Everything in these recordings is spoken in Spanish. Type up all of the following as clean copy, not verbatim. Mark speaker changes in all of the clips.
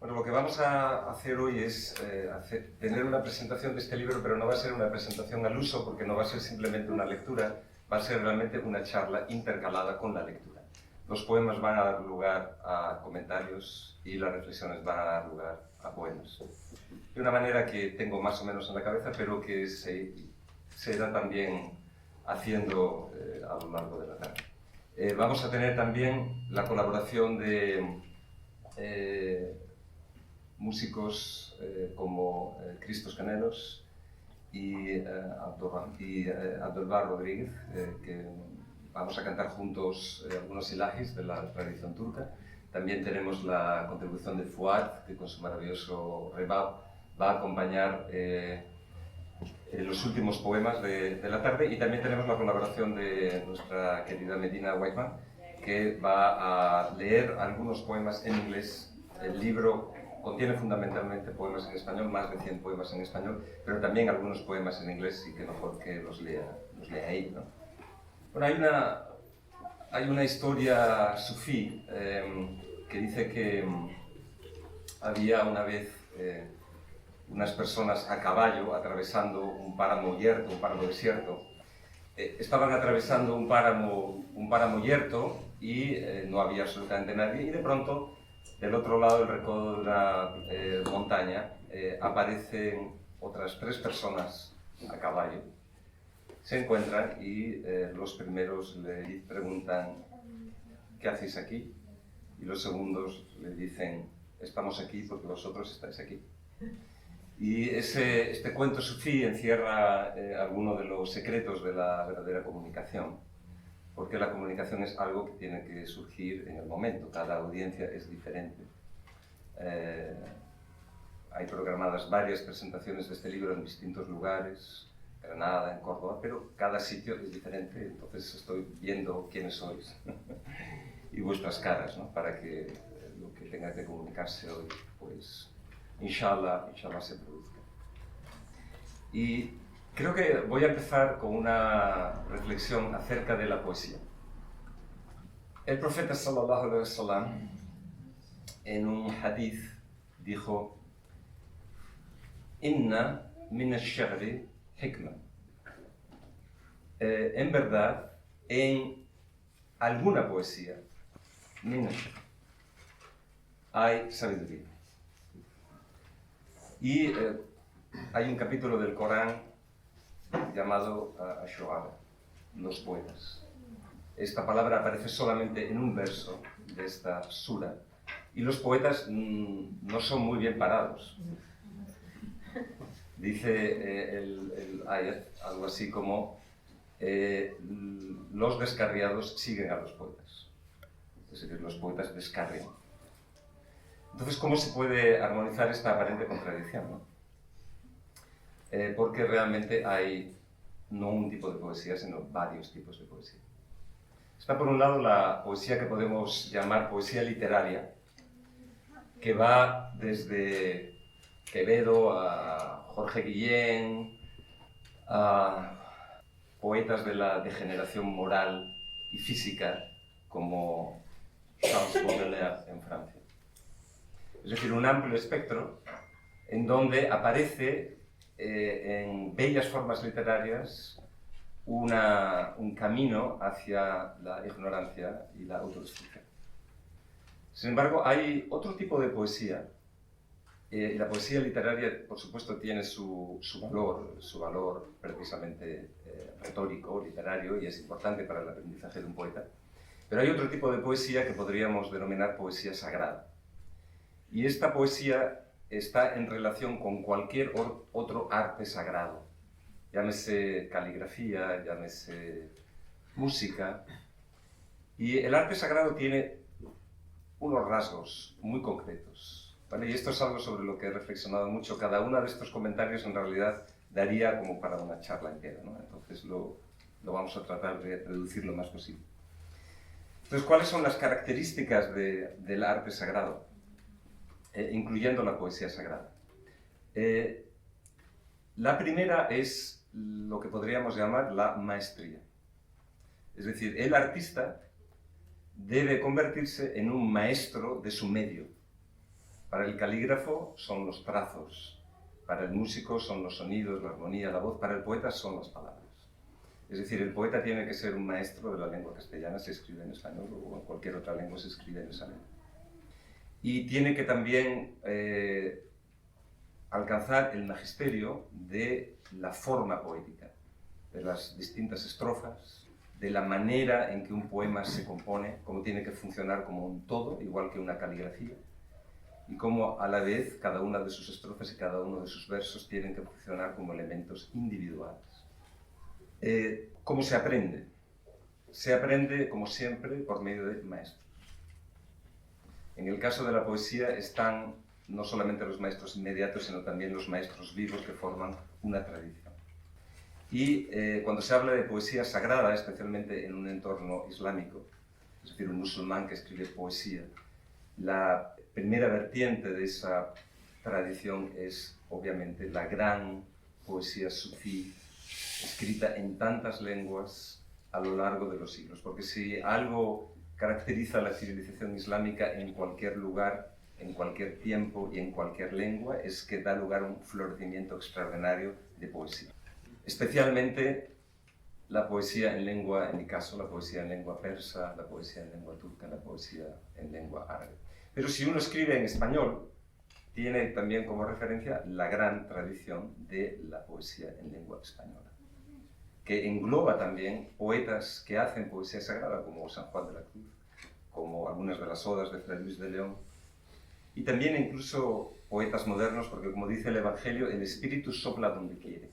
Speaker 1: Bueno, lo que vamos a hacer hoy es tener una presentación de este libro, pero no va a ser una presentación al uso, porque no va a ser simplemente una lectura, va a ser realmente una charla intercalada con la lectura. Los poemas van a dar lugar a comentarios y las reflexiones van a dar lugar a poemas. De una manera que tengo más o menos en la cabeza, pero que se irá también haciendo a lo largo de la tarde. Vamos a tener también la colaboración de músicos como Cristos Canelos y Abdulbar Rodríguez, que vamos a cantar juntos algunos ilahis de la tradición turca. También tenemos la contribución de Fuad, que con su maravilloso rebab va a acompañar los últimos poemas de la tarde, y también tenemos la colaboración de nuestra querida Medina Whiteman, que va a leer algunos poemas en inglés. El libro contiene fundamentalmente poemas en español, más de 100 poemas en español, pero también algunos poemas en inglés, y que mejor que los lea ahí, ¿no? Bueno, hay una historia sufí que dice que había una vez unas personas a caballo atravesando un páramo yerto, un páramo desierto. Estaban atravesando un páramo yerto y no había absolutamente nadie, y de pronto del otro lado del recodo de una montaña aparecen otras 3 personas a caballo. Se encuentran y los primeros le preguntan: ¿qué hacéis aquí? Y los segundos le dicen: estamos aquí porque vosotros estáis aquí. Y este cuento sufí encierra algunos de los secretos de la verdadera comunicación, porque la comunicación es algo que tiene que surgir en el momento. Cada audiencia es diferente. Hay programadas varias presentaciones de este libro en distintos lugares, Granada, en Córdoba, pero cada sitio es diferente, entonces estoy viendo quiénes sois y vuestras caras, ¿no? Para que lo que tenga que comunicarse hoy, pues, inshallah se produzca. Y creo que voy a empezar con una reflexión acerca de la poesía. El profeta sallallahu alaihi wasallam en un hadith dijo: Inna min ash-shi'ri hikma. En verdad, en alguna poesía, min ash-shi'r, hay sabiduría. Y hay un capítulo del Corán llamado Ash-Shu'ara, los poetas. Esta palabra aparece solamente en un verso de esta sura, y los poetas no son muy bien parados. Dice el ayat algo así como: los descarriados siguen a los poetas. Es decir, los poetas descarrian. Entonces, ¿cómo se puede armonizar esta aparente contradicción, ¿no? Porque realmente hay no un tipo de poesía, sino varios tipos de poesía. Está por un lado la poesía que podemos llamar poesía literaria, que va desde Quevedo a Jorge Guillén, a poetas de la degeneración moral y física como Charles Baudelaire en Francia. Es decir, un amplio espectro en donde aparece en bellas formas literarias un camino hacia la ignorancia y la autodestrucción. Sin embargo, hay otro tipo de poesía, y la poesía literaria, por supuesto, tiene su valor precisamente retórico, literario, y es importante para el aprendizaje de un poeta. Pero hay otro tipo de poesía que podríamos denominar poesía sagrada. Y esta poesía está en relación con cualquier otro arte sagrado, llámese caligrafía, llámese música. Y el arte sagrado tiene unos rasgos muy concretos, ¿vale? Y esto es algo sobre lo que he reflexionado mucho. Cada uno de estos comentarios en realidad daría como para una charla entera, ¿no? Entonces lo vamos a tratar de reducir lo más posible. Entonces, ¿cuáles son las características del arte sagrado? Incluyendo la poesía sagrada. La primera es lo que podríamos llamar la maestría. Es decir, el artista debe convertirse en un maestro de su medio. Para el calígrafo son los trazos, para el músico son los sonidos, la armonía, la voz, para el poeta son las palabras. Es decir, el poeta tiene que ser un maestro de la lengua castellana si escribe en español o en cualquier otra lengua si escribe en esa lengua. Y tiene que también alcanzar el magisterio de la forma poética, de las distintas estrofas, de la manera en que un poema se compone, cómo tiene que funcionar como un todo, igual que una caligrafía, y cómo a la vez cada una de sus estrofas y cada uno de sus versos tienen que funcionar como elementos individuales. ¿Cómo se aprende? Se aprende, como siempre, por medio de maestros. En el caso de la poesía están no solamente los maestros inmediatos, sino también los maestros vivos que forman una tradición. Y cuando se habla de poesía sagrada, especialmente en un entorno islámico, es decir, un musulmán que escribe poesía, la primera vertiente de esa tradición es, obviamente, la gran poesía sufí, escrita en tantas lenguas a lo largo de los siglos. Porque si algo caracteriza a la civilización islámica en cualquier lugar, en cualquier tiempo y en cualquier lengua, es que da lugar a un florecimiento extraordinario de poesía. Especialmente la poesía en lengua, en mi caso, la poesía en lengua persa, la poesía en lengua turca, la poesía en lengua árabe. Pero si uno escribe en español, tiene también como referencia la gran tradición de la poesía en lengua española, que engloba también poetas que hacen poesía sagrada, como San Juan de la Cruz, como algunas de las odas de Fray Luis de León, y también incluso poetas modernos, porque como dice el Evangelio, el Espíritu sopla donde quiere.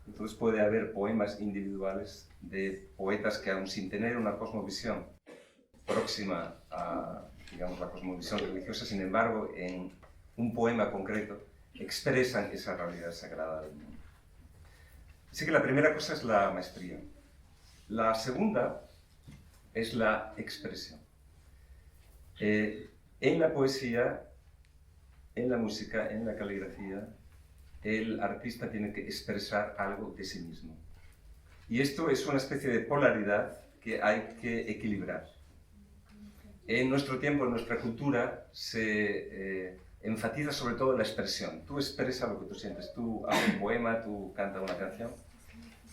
Speaker 1: Entonces puede haber poemas individuales de poetas que, aun sin tener una cosmovisión próxima a, digamos, la cosmovisión religiosa, sin embargo, en un poema concreto, expresan esa realidad sagrada del mundo. Así que la primera cosa es la maestría. La segunda es la expresión. En la poesía, en la música, en la caligrafía, el artista tiene que expresar algo de sí mismo. Y esto es una especie de polaridad que hay que equilibrar. En nuestro tiempo, en nuestra cultura, se enfatiza sobre todo la expresión. Tú expresas lo que tú sientes. Tú haces un poema, tú cantas una canción,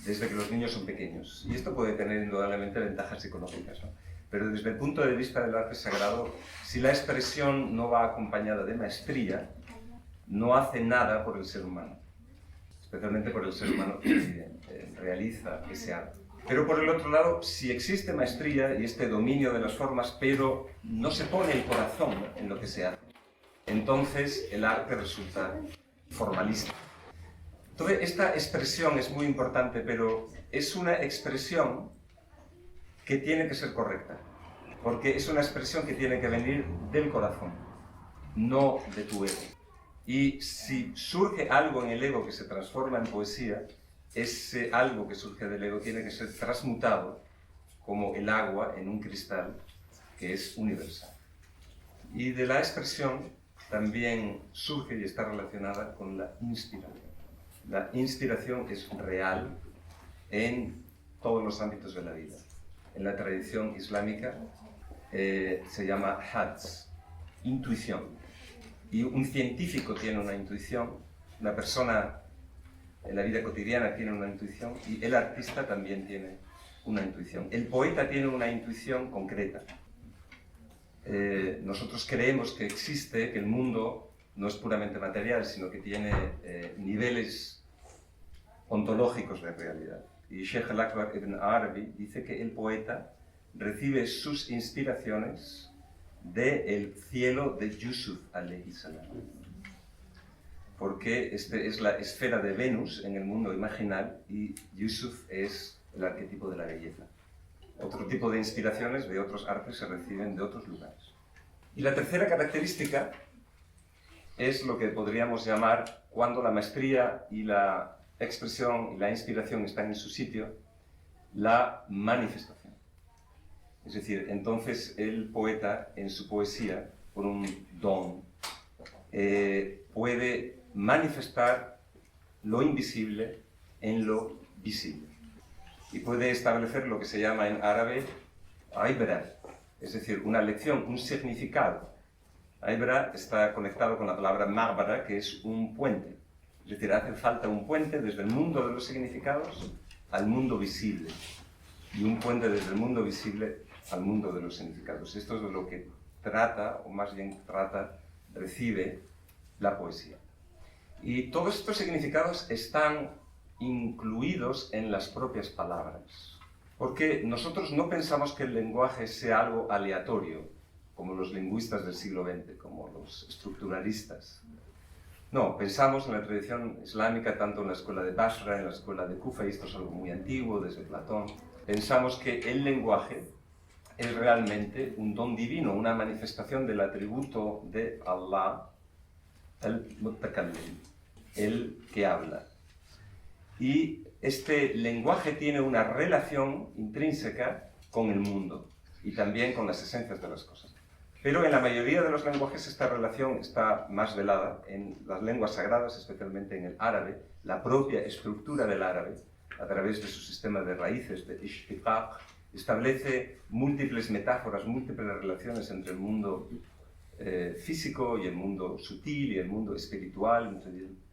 Speaker 1: desde que los niños son pequeños. Y esto puede tener indudablemente ventajas psicológicas, ¿no? Pero desde el punto de vista del arte sagrado, si la expresión no va acompañada de maestría, no hace nada por el ser humano, especialmente por el ser humano que realiza ese arte. Pero por el otro lado, si existe maestría y este dominio de las formas, pero no se pone el corazón en lo que se hace, entonces el arte resulta formalista. Entonces, esta expresión es muy importante, pero es una expresión que tiene que ser correcta, porque es una expresión que tiene que venir del corazón, no de tu ego. Y si surge algo en el ego que se transforma en poesía, ese algo que surge del ego tiene que ser transmutado como el agua en un cristal que es universal. Y de la expresión también surge y está relacionada con la inspiración. La inspiración es real en todos los ámbitos de la vida. En la tradición islámica se llama hads, intuición. Y un científico tiene una intuición, una persona en la vida cotidiana tiene una intuición y el artista también tiene una intuición. El poeta tiene una intuición concreta. Nosotros creemos que existe, que el mundo no es puramente material, sino que tiene niveles ontológicos de realidad. Y Sheikh al-Akbar ibn Arabi dice que el poeta recibe sus inspiraciones del cielo de Yusuf alayhi salam. Porque este es la esfera de Venus en el mundo imaginal y Yusuf es el arquetipo de la belleza. Otro tipo de inspiraciones de otros artes se reciben de otros lugares. Y la tercera característica es lo que podríamos llamar, cuando la maestría y la expresión y la inspiración están en su sitio, la manifestación. Es decir, entonces el poeta en su poesía, por un don, puede manifestar lo invisible en lo visible. Y puede establecer lo que se llama en árabe ibra, es decir, una lección, un significado Aibra está conectado con la palabra Márbara, que es un puente. Es decir, hace falta un puente desde el mundo de los significados al mundo visible. Y un puente desde el mundo visible al mundo de los significados. Esto es de lo que trata, o más bien recibe la poesía. Y todos estos significados están incluidos en las propias palabras. Porque nosotros no pensamos que el lenguaje sea algo aleatorio, como los lingüistas del siglo XX, como los estructuralistas. No, pensamos en la tradición islámica, tanto en la escuela de Basra, en la escuela de Kufa, y esto es algo muy antiguo, desde Platón. Pensamos que el lenguaje es realmente un don divino, una manifestación del atributo de Allah, el mutakallim, el que habla. Y este lenguaje tiene una relación intrínseca con el mundo y también con las esencias de las cosas. Pero en la mayoría de los lenguajes esta relación está más velada. En las lenguas sagradas, especialmente en el árabe, la propia estructura del árabe, a través de su sistema de raíces, de ishtiqaq, establece múltiples metáforas, múltiples relaciones entre el mundo físico y el mundo sutil y el mundo espiritual,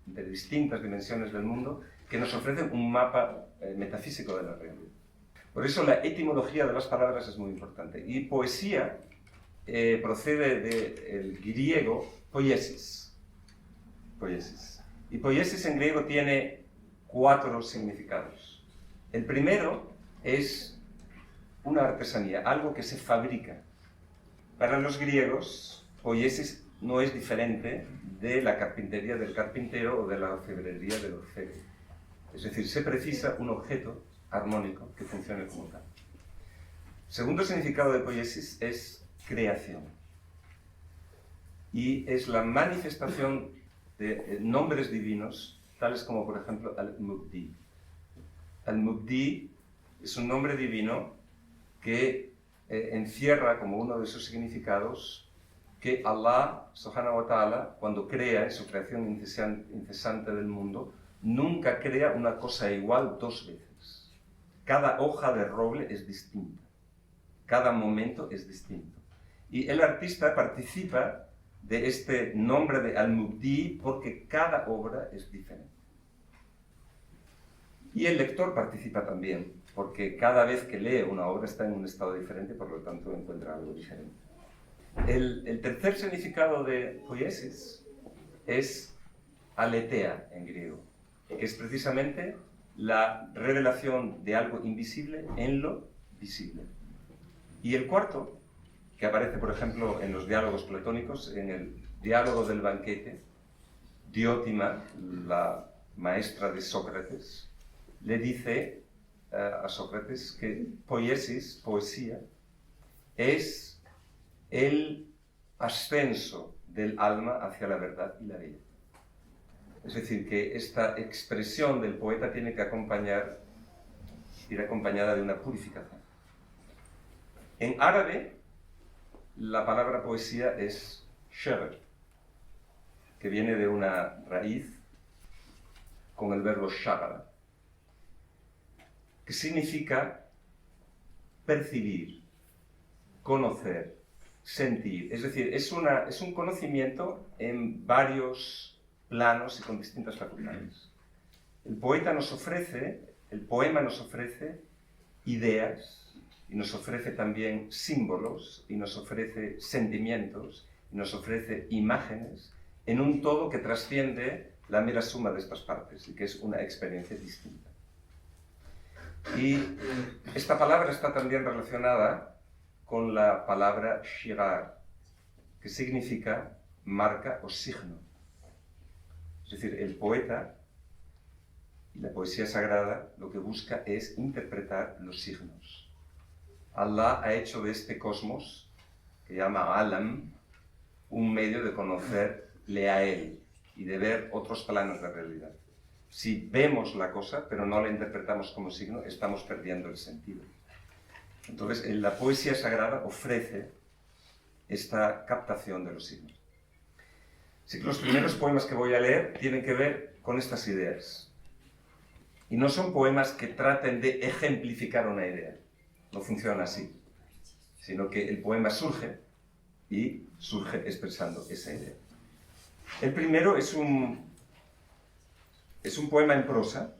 Speaker 1: entre distintas dimensiones del mundo, que nos ofrecen un mapa metafísico de la realidad. Por eso la etimología de las palabras es muy importante. Y poesía procede del griego poiesis. Y poiesis en griego tiene 4 significados. El primero es una artesanía, algo que se fabrica. Para los griegos, poiesis no es diferente de la carpintería del carpintero o de la orfebrería del orfebre. Es decir, se precisa un objeto armónico que funcione como tal. Segundo significado de poiesis es creación. Y es la manifestación de nombres divinos, tales como, por ejemplo, Al-Mubdi. Al-Mubdi es un nombre divino que encierra como uno de sus significados que Allah, subhanahu wa ta'ala, cuando crea en su creación incesante del mundo, nunca crea una cosa igual 2 veces. Cada hoja de roble es distinta. Cada momento es distinto. Y el artista participa de este nombre de Al-Mubdi porque cada obra es diferente. Y el lector participa también, porque cada vez que lee una obra está en un estado diferente, por lo tanto encuentra algo diferente. El tercer significado de poiesis es aletheia en griego, que es precisamente la revelación de algo invisible en lo visible. Y el cuarto, que aparece por ejemplo en los diálogos platónicos, en el diálogo del banquete, Diótima, la maestra de Sócrates, le dice a Sócrates que poiesis, poesía, es el ascenso del alma hacia la verdad y la belleza. Es decir, que esta expresión del poeta tiene que ir acompañada de una purificación. En árabe, la palabra poesía es she'r, que viene de una raíz con el verbo shagara, que significa percibir, conocer, sentir. Es decir, es un conocimiento en varios planos y con distintas facultades. El poema nos ofrece ideas, y nos ofrece también símbolos, y nos ofrece sentimientos, y nos ofrece imágenes, en un todo que trasciende la mera suma de estas partes, y que es una experiencia distinta. Y esta palabra está también relacionada con la palabra shi'ar, que significa marca o signo. Es decir, el poeta y la poesía sagrada lo que busca es interpretar los signos. Allah ha hecho de este cosmos, que llama Alam, un medio de conocerle a Él y de ver otros planos de realidad. Si vemos la cosa, pero no la interpretamos como signo, estamos perdiendo el sentido. Entonces, la poesía sagrada ofrece esta captación de los signos. Así que los primeros poemas que voy a leer tienen que ver con estas ideas. Y no son poemas que traten de ejemplificar una idea. No funciona así. Sino que el poema surge y surge expresando esa idea. El primero es un poema en prosa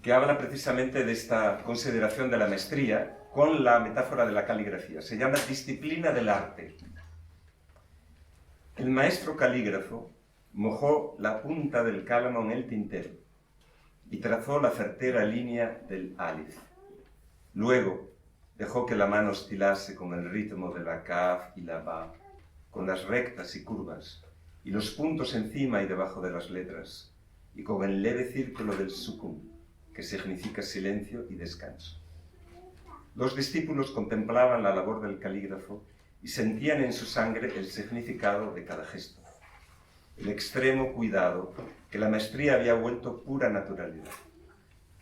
Speaker 1: que habla precisamente de esta consideración de la maestría con la metáfora de la caligrafía. Se llama Disciplina del arte. El maestro calígrafo mojó la punta del cálamo en el tintero y trazó la certera línea del alif. Luego dejó que la mano oscilase con el ritmo de la kaf y la ba, con las rectas y curvas, y los puntos encima y debajo de las letras, y con el leve círculo del sukun, que significa silencio y descanso. Los discípulos contemplaban la labor del calígrafo y sentían en su sangre el significado de cada gesto, el extremo cuidado que la maestría había vuelto pura naturalidad,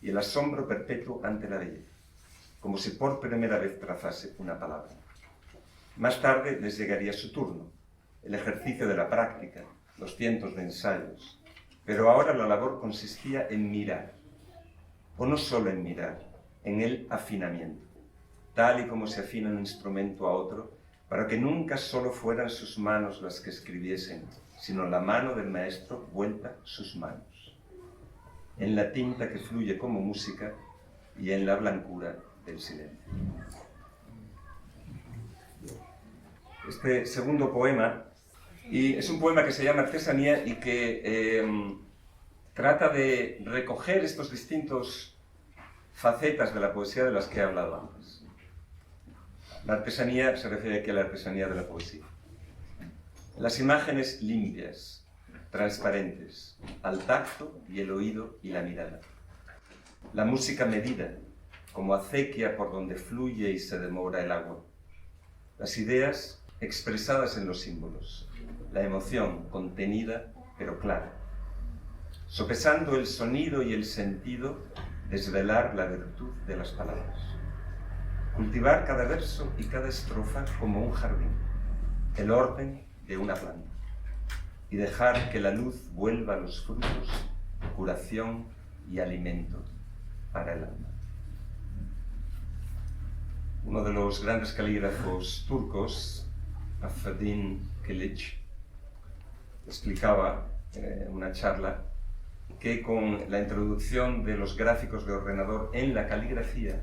Speaker 1: y el asombro perpetuo ante la belleza, como si por primera vez trazase una palabra. Más tarde les llegaría su turno, el ejercicio de la práctica, los cientos de ensayos, pero ahora la labor consistía en mirar, o no solo en mirar, en el afinamiento, tal y como se afina un instrumento a otro, para que nunca solo fueran sus manos las que escribiesen, sino la mano del maestro vuelta sus manos, en la tinta que fluye como música y en la blancura del silencio. Este segundo poema, y es un poema que se llama Artesanía y que trata de recoger estos distintos facetas de la poesía de las que he hablado antes. La artesanía se refiere aquí a la artesanía de la poesía. Las imágenes limpias, transparentes, al tacto y el oído y la mirada. La música medida, como acequia por donde fluye y se demora el agua. Las ideas expresadas en los símbolos. La emoción contenida pero clara. Sopesando el sonido y el sentido, desvelar la virtud de las palabras. Cultivar cada verso y cada estrofa como un jardín, el orden de una planta, y dejar que la luz vuelva a los frutos, curación y alimento para el alma. Uno de los grandes calígrafos turcos, Afedin Kilic, explicaba en una charla que con la introducción de los gráficos de ordenador en la caligrafía,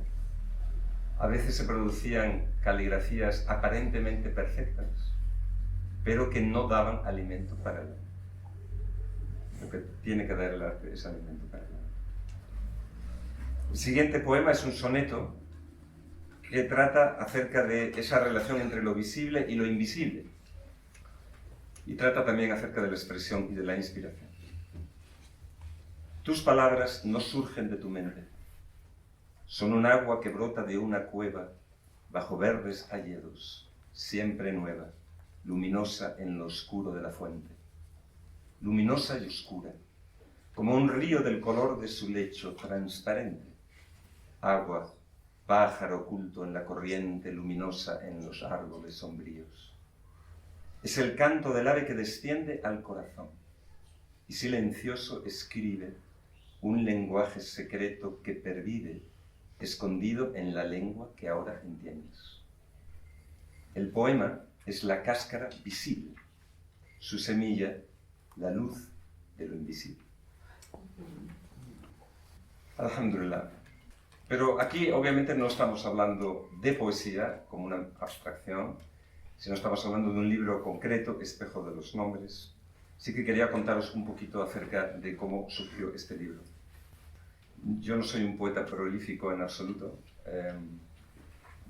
Speaker 1: a veces se producían caligrafías aparentemente perfectas, pero que no daban alimento para el alma. Lo que tiene que dar el arte es alimento para el alma. El siguiente poema es un soneto que trata acerca de esa relación entre lo visible y lo invisible. Y trata también acerca de la expresión y de la inspiración. Tus palabras no surgen de tu mente. Son un agua que brota de una cueva bajo verdes hayedos, siempre nueva, luminosa en lo oscuro de la fuente. Luminosa y oscura, como un río del color de su lecho transparente. Agua, pájaro oculto en la corriente luminosa en los árboles sombríos. Es el canto del ave que desciende al corazón y silencioso escribe un lenguaje secreto que pervive, escondido en la lengua que ahora entiendes. El poema es la cáscara visible, su semilla, la luz de lo invisible. Alhamdulillah. Pero aquí obviamente no estamos hablando de poesía como una abstracción, sino estamos hablando de un libro concreto, Espejo de los Nombres. Sí que quería contaros un poquito acerca de cómo surgió este libro. Yo no soy un poeta prolífico en absoluto,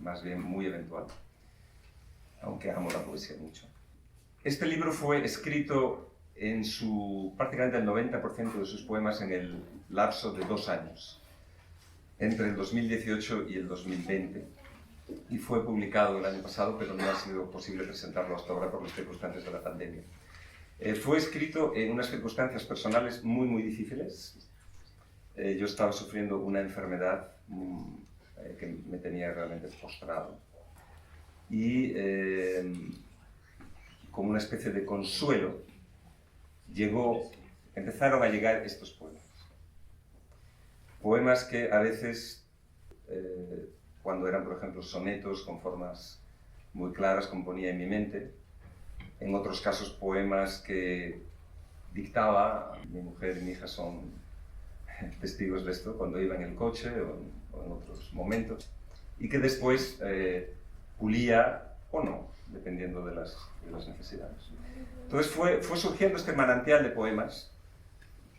Speaker 1: más bien muy eventual, aunque amo la poesía mucho. Este libro fue escrito en prácticamente el 90% de sus poemas en el lapso de 2 años, entre el 2018 y el 2020, y fue publicado el año pasado, pero no ha sido posible presentarlo hasta ahora por las circunstancias de la pandemia. Fue escrito en unas circunstancias personales muy, muy difíciles. Yo estaba sufriendo una enfermedad que me tenía realmente postrado. Y como una especie de consuelo, empezaron a llegar estos poemas. Poemas que a veces, cuando eran, por ejemplo, sonetos con formas muy claras, componía en mi mente, en otros casos poemas que dictaba. Mi mujer y mi hija son testigos de esto, cuando iba en el coche o en otros momentos, y que después pulía o no, dependiendo de las necesidades. Entonces fue surgiendo este manantial de poemas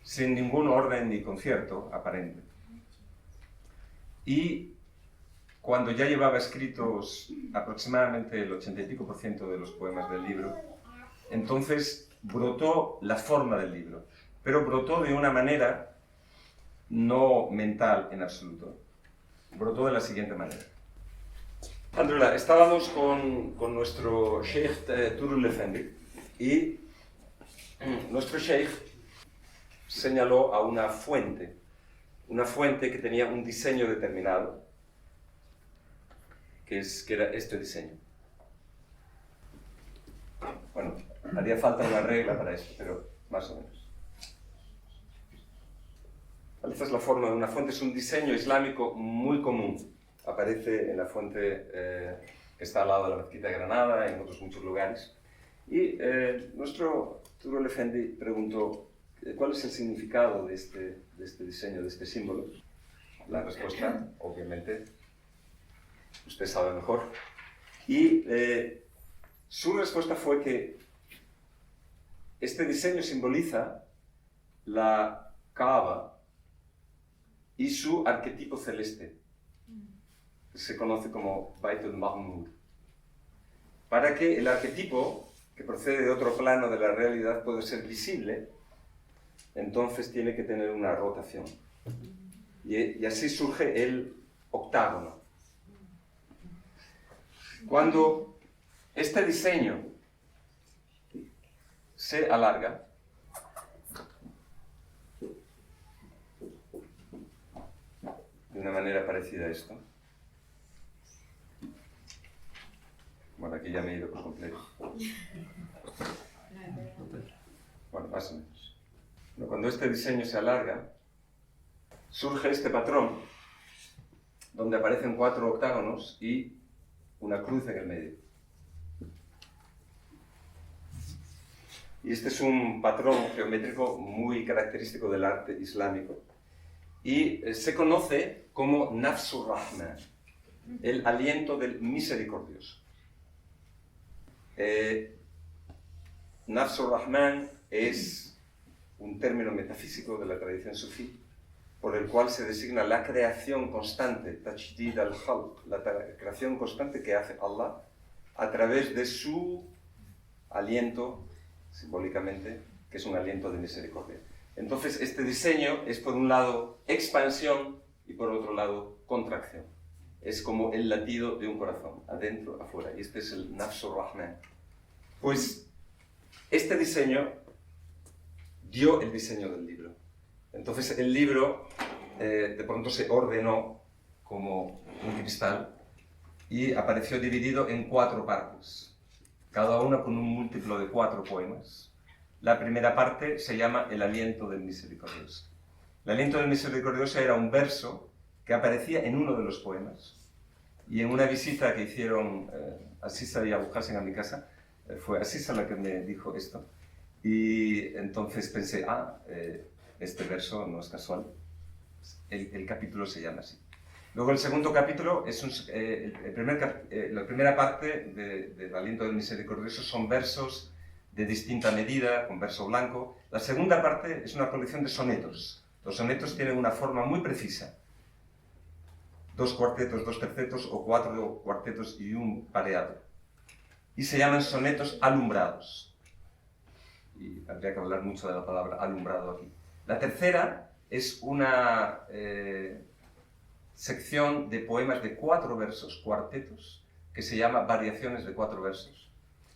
Speaker 1: sin ningún orden ni concierto aparente. Y cuando ya llevaba escritos aproximadamente el 80 y pico % de los poemas del libro, entonces brotó la forma del libro, pero brotó de una manera no mental en absoluto. Brotó de la siguiente manera. Andrula, estábamos con nuestro Sheikh Turul Efendi y nuestro Sheikh señaló a una fuente que tenía un diseño determinado, que era este diseño. Bueno, haría falta una regla para esto, pero más o menos. Esta es la forma de una fuente, es un diseño islámico muy común. Aparece en la fuente que está al lado de la mezquita de Granada, en otros muchos lugares. Y nuestro Turul Efendi preguntó, ¿cuál es el significado de este diseño, de este símbolo? La respuesta, obviamente, usted sabe mejor. Y su respuesta fue que este diseño simboliza la Kaaba y su arquetipo celeste, que se conoce como Bait al-Mahmud. Para que el arquetipo, que procede de otro plano de la realidad, pueda ser visible, entonces tiene que tener una rotación. Y así surge el octágono. Cuando este diseño se alarga, de una manera parecida a esto. Bueno, aquí ya me he ido por completo. Bueno, más o menos. Cuando este diseño se alarga, surge este patrón, donde aparecen 4 octágonos y una cruz en el medio. Y este es un patrón geométrico muy característico del arte islámico. Y se conoce como Nafsur Rahman, el aliento del misericordioso. Nafsur Rahman es un término metafísico de la tradición sufí, por el cual se designa la creación constante, tajdid al-khalq, la creación constante que hace Allah a través de su aliento, simbólicamente, que es un aliento de misericordia. Entonces, este diseño es por un lado expansión y por otro lado contracción. Es como el latido de un corazón, adentro, afuera. Y este es el Nafsur Rahman. Pues este diseño dio el diseño del libro. Entonces el libro de pronto se ordenó como un cristal y apareció dividido en 4 partes, cada una con un múltiplo de 4 poemas. La primera parte se llama El aliento del misericordioso. El aliento del misericordioso era un verso que aparecía en uno de los poemas. Y en una visita que hicieron Asisa y Abu Hassan a mi casa, fue Asisa la que me dijo esto. Y entonces pensé, este verso no es casual. El capítulo se llama así. Luego el segundo capítulo, es la primera parte del aliento del misericordioso son versos de distinta medida, con verso blanco. La segunda parte es una colección de sonetos. Los sonetos tienen una forma muy precisa. 2 cuartetos, 2 tercetos o 4 cuartetos y un pareado. Y se llaman sonetos alumbrados. Y habría que hablar mucho de la palabra alumbrado aquí. La tercera es una sección de poemas de 4 versos, cuartetos, que se llama Variaciones de 4 versos.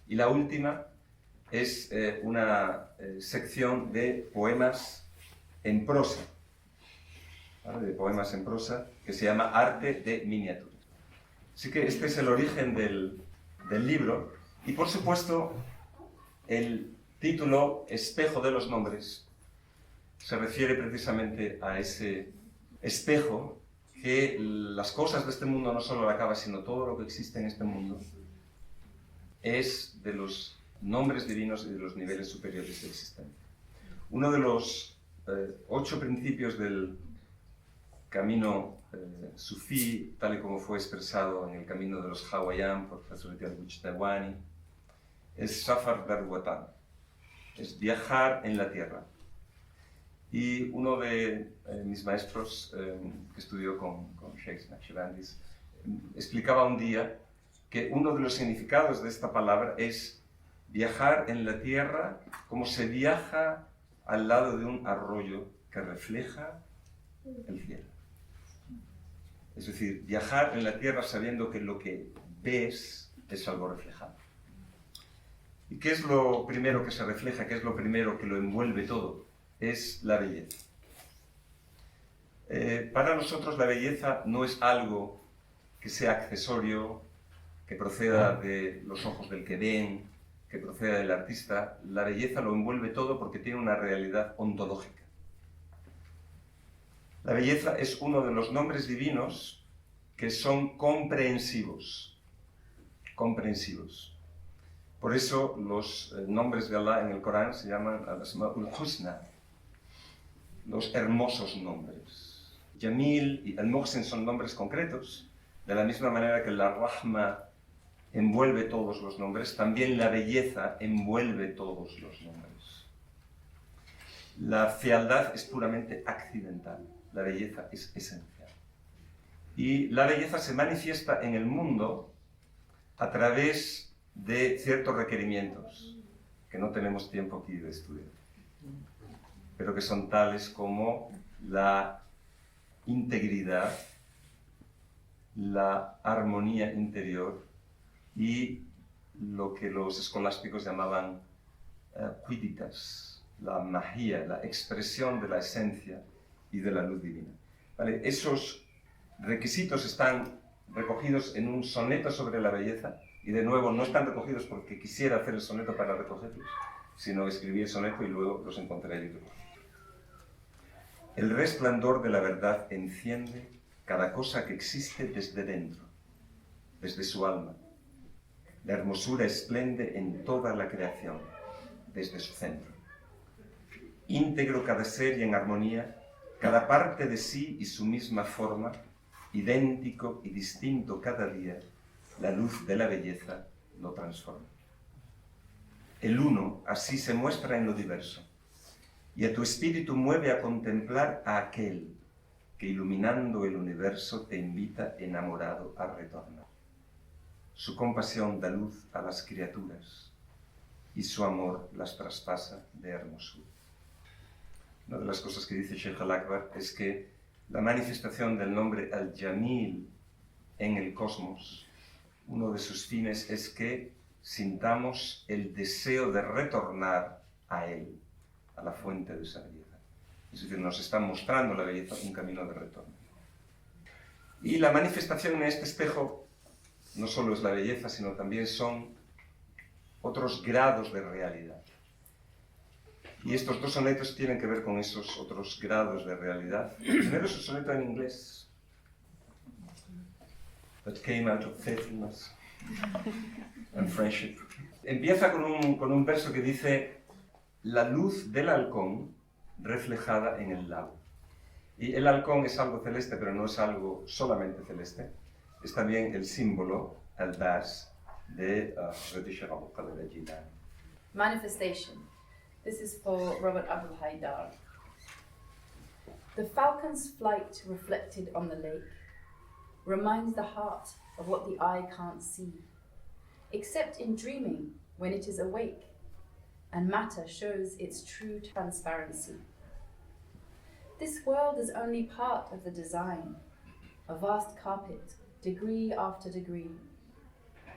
Speaker 1: Y la última es una sección de poemas en prosa, ¿vale? De poemas en prosa, que se llama Arte de Miniatura. Así que este es el origen del libro, y por supuesto el título Espejo de los Nombres se refiere precisamente a ese espejo que las cosas de este mundo, no solo la Kaaba, sino todo lo que existe en este mundo, es de los nombres divinos y de los niveles superiores de existencia. Uno de los 8 principios del camino sufí, tal y como fue expresado en el camino de los Hawaiian por Hazrat al-Bujtawani, es Safar dar Watan, es viajar en la tierra. Y uno de mis maestros que estudió con Sheikh Naqshbandis explicaba un día que uno de los significados de esta palabra es viajar en la tierra como se viaja al lado de un arroyo que refleja el cielo. Es decir, viajar en la tierra sabiendo que lo que ves es algo reflejado. ¿Y qué es lo primero que se refleja? ¿Qué es lo primero que lo envuelve todo? Es la belleza. Para nosotros la belleza no es algo que sea accesorio, que proceda de los ojos del que ven, que proceda del artista. La belleza lo envuelve todo porque tiene una realidad ontológica. La belleza es uno de los nombres divinos que son comprensivos. Comprensivos. Por eso los nombres de Allah en el Corán se llaman Al-Asma'ul Husna, los hermosos nombres. Jamil y Al-Muhsin son nombres concretos, de la misma manera que la Rahma envuelve todos los nombres, también la belleza envuelve todos los nombres. La fealdad es puramente accidental, la belleza es esencial. Y la belleza se manifiesta en el mundo a través de ciertos requerimientos que no tenemos tiempo aquí de estudiar, pero que son tales como la integridad, la armonía interior y lo que los escolásticos llamaban quiditas, la magia, la expresión de la esencia y de la luz divina. ¿Vale? Esos requisitos están recogidos en un soneto sobre la belleza, y de nuevo no están recogidos porque quisiera hacer el soneto para recogerlos, sino escribí el soneto y luego los encontré allí recogidos. El resplandor de la verdad enciende cada cosa que existe desde dentro, desde su alma. La hermosura esplende en toda la creación, desde su centro. Íntegro cada ser y en armonía, cada parte de sí y su misma forma, idéntico y distinto cada día, la luz de la belleza lo transforma. El uno así se muestra en lo diverso, y a tu espíritu mueve a contemplar a aquel que iluminando el universo te invita enamorado a retornar. Su compasión da luz a las criaturas, y su amor las traspasa de hermosura. Una de las cosas que dice Sheikh Al-Akbar es que la manifestación del nombre Al-Jamil en el cosmos, uno de sus fines es que sintamos el deseo de retornar a él, a la fuente de esa belleza. Es decir, nos está mostrando la belleza un camino de retorno. Y la manifestación en este espejo no solo es la belleza, sino también son otros grados de realidad. Y estos dos sonetos tienen que ver con esos otros grados de realidad. El primero es un soneto en inglés. That came out of faithfulness and friendship. Empieza con un verso que dice: la luz del halcón reflejada en el lago. Y el halcón es algo celeste, pero no es algo solamente celeste. Es también el símbolo, el bas, de Sheikh Abdul Qadir al-Jilani.
Speaker 2: Manifestation. This is for Robert Abdul Haidar. The falcon's flight reflected on the lake reminds the heart of what the eye can't see, except in dreaming when it is awake, and matter shows its true transparency. This world is only part of the design, a vast carpet, degree after degree,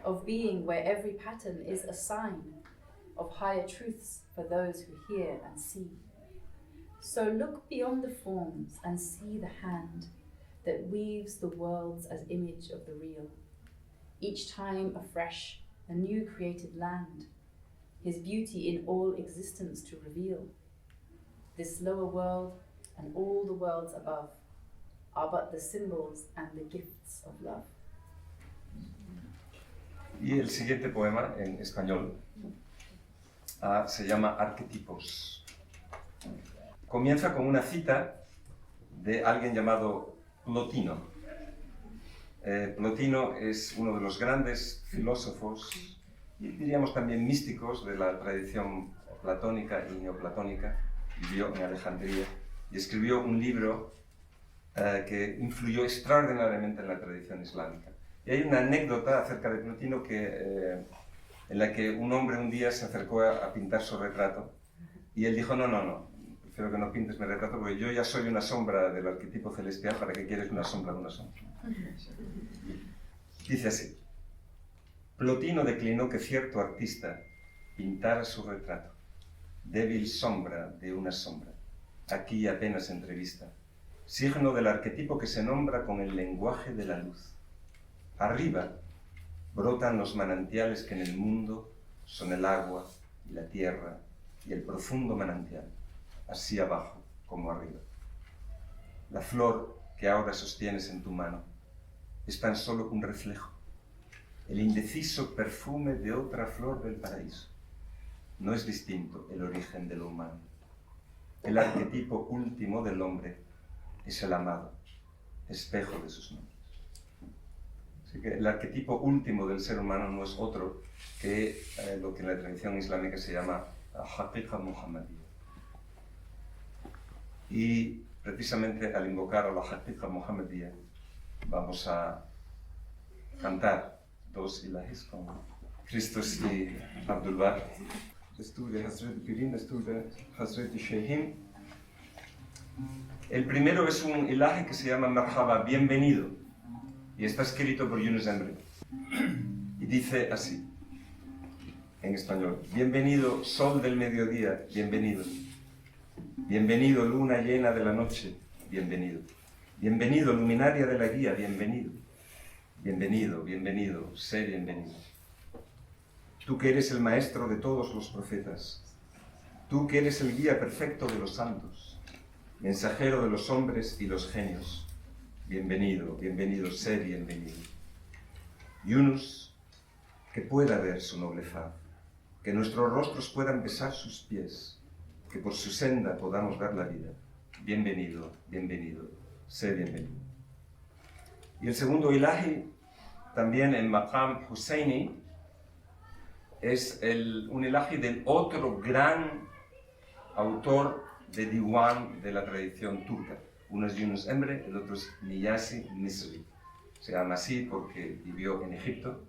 Speaker 2: of being where every pattern is a sign of higher truths for those who hear and see. So look beyond the forms and see the hand that weaves the worlds as image of the real, each time afresh, a new created land, his beauty in all existence to reveal. This lower world and all the worlds above are but the symbols and the gifts of love.
Speaker 1: Y el siguiente poema en español se llama Arquetipos. Comienza con una cita de alguien llamado Plotino. Plotino es uno de los grandes filósofos y diríamos también místicos de la tradición platónica y neoplatónica. Vivió en Alejandría y escribió un libro que influyó extraordinariamente en la tradición islámica. Y hay una anécdota acerca de Plotino en la que un hombre un día se acercó a pintar su retrato y él dijo, no, prefiero que no pintes mi retrato porque yo ya soy una sombra del arquetipo celestial, ¿para qué quieres una sombra de una sombra? Dice así: Plotino declinó que cierto artista pintara su retrato, débil sombra de una sombra, aquí apenas entrevista, signo del arquetipo que se nombra con el lenguaje de la luz. Arriba brotan los manantiales que en el mundo son el agua y la tierra y el profundo manantial, así abajo como arriba. La flor que ahora sostienes en tu mano es tan solo un reflejo, el indeciso perfume de otra flor del paraíso. No es distinto el origen de lo humano. El arquetipo último del hombre es el amado, espejo de sus nombres. Así que el arquetipo último del ser humano no es otro que lo que en la tradición islámica se llama Haqiqa Muhammadiyya. Y precisamente al invocar a la Haqiqa Muhammadiyya vamos a cantar dos ilahis con Christos y Abdul Bar. Estuve Hazret Pirin, estuve Hazret Shehin. El primero es un ilahi que se llama Marhaba, bienvenido, y está escrito por Yunus Emre. Y dice así, en español: bienvenido sol del mediodía, bienvenido. Bienvenido luna llena de la noche, bienvenido. Bienvenido luminaria de la guía, bienvenido. Bienvenido, bienvenido, sé bienvenido. Tú que eres el maestro de todos los profetas, tú que eres el guía perfecto de los santos, mensajero de los hombres y los genios, bienvenido, bienvenido, sé bienvenido. Yunus, que pueda ver su noble faz, que nuestros rostros puedan besar sus pies, que por su senda podamos ver la vida. Bienvenido, bienvenido, sé bienvenido. Y el segundo ilahi, también en Maqam Husseini, es un ilahi del otro gran autor de Diwan de la tradición turca. Uno es Yunus Emre, el otro es Niyasi Misri. Se llama así porque vivió en Egipto.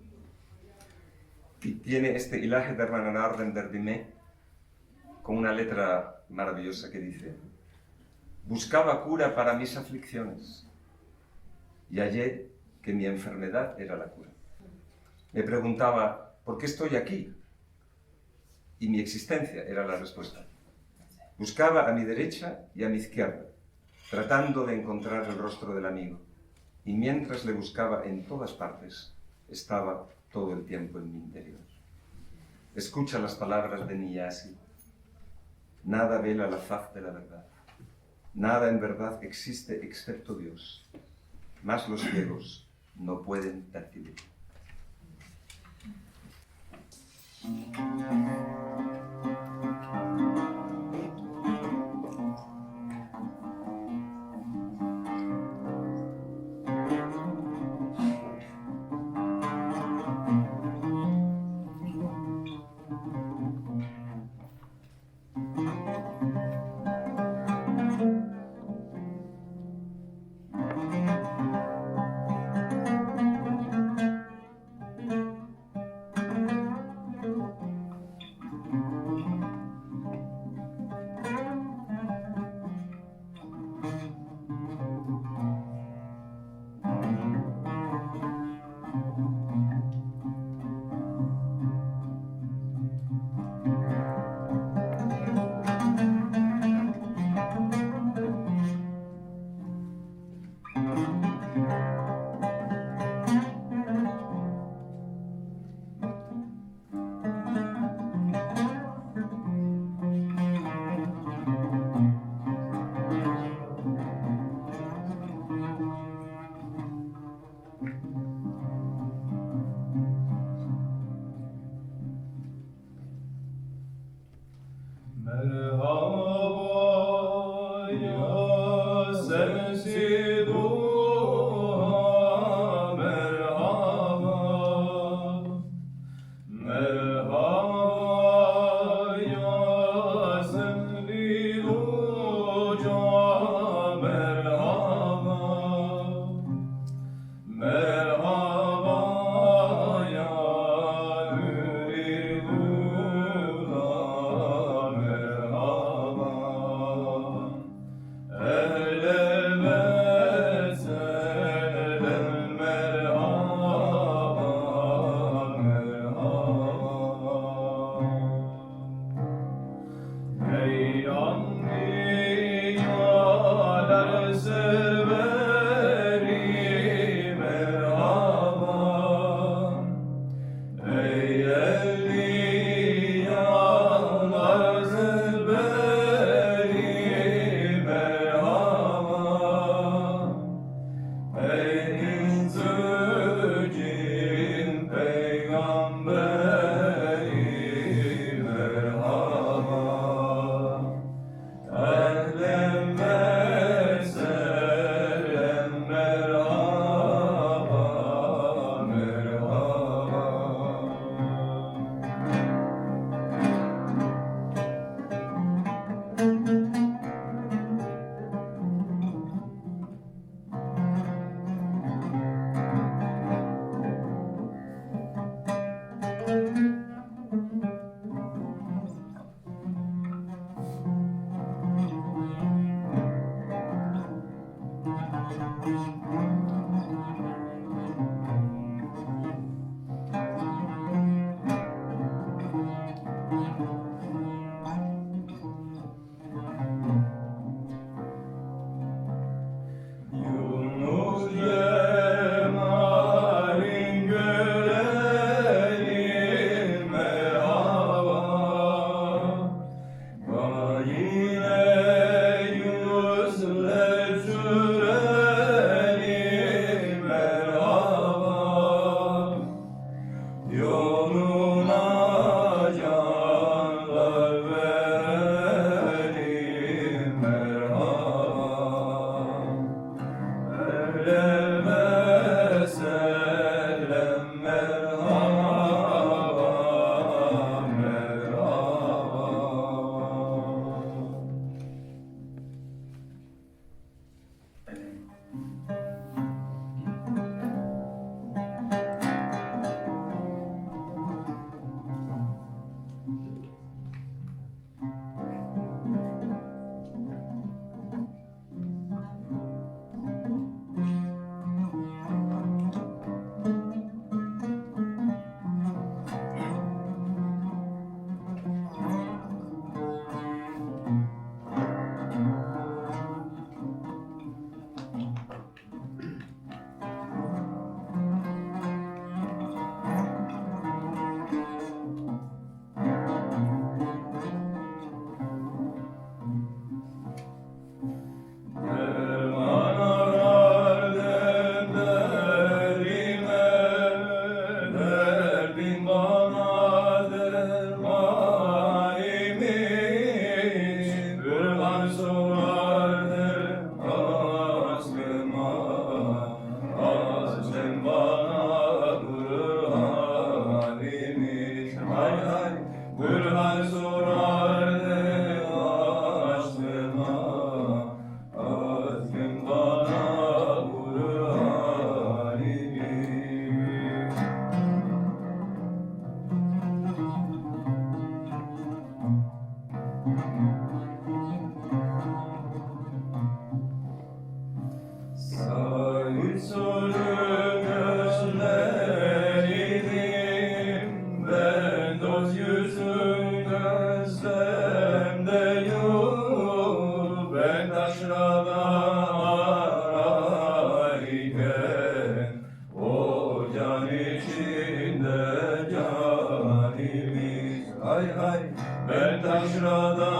Speaker 1: Y tiene este ilahi de Rananar Derdime con una letra maravillosa que dice: buscaba cura para mis aflicciones y hallé que mi enfermedad era la cura. Me preguntaba, ¿por qué estoy aquí? Y mi existencia era la respuesta. Buscaba a mi derecha y a mi izquierda, tratando de encontrar el rostro del amigo. Y mientras le buscaba en todas partes, estaba todo el tiempo en mi interior. Escucha las palabras de Niyasi. Nada vela la faz de la verdad. Nada en verdad existe excepto Dios. Mas los ciegos no pueden percibir.
Speaker 3: Merhaba ya sensiz dua, merhaba. Merhaba ya sensiz dua, merhaba. Merhaba ya Nuri'llah, merhaba. Ehlen ve sehlen, merhaba, merhaba. Ey anbiyalar serveri, merhaba. Ey evliyalar serveri, merhaba. Ey inzü cin peygamberi, merhaba. Ehlen ve sehlen, merhaba, merhaba. Yunus cemalin görelim, merhaba. Bana yine Yunus'ler sürelim, merhaba. Yoluna canlar verelim, merhaba. Ehlen ve sehlen, merhaba, merhaba. Derman arar derime, derdin bana derman imiş. Bürhan sorardır aslıma, aslın bana Burhan imiş. Hay hay, Burhan sorardır aslıma, aslın bana Burhan imiş. Sahil soru gözleriydim, ben dost yüzün gözlemde yok. Ben taşrada ararken, o can içinde canimiz. Hay hay, ben taşrada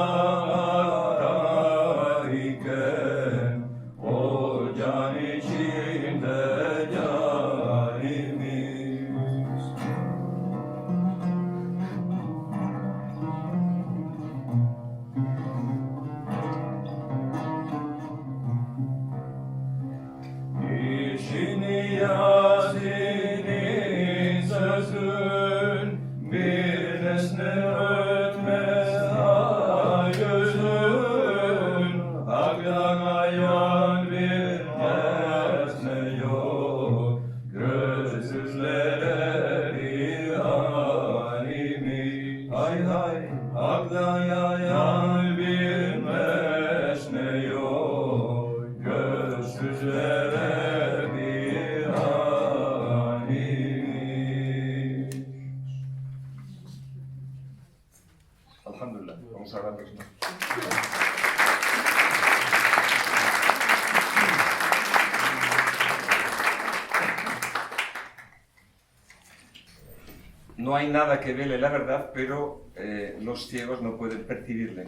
Speaker 1: No hay nada que vele la verdad, pero los ciegos no pueden percibirle.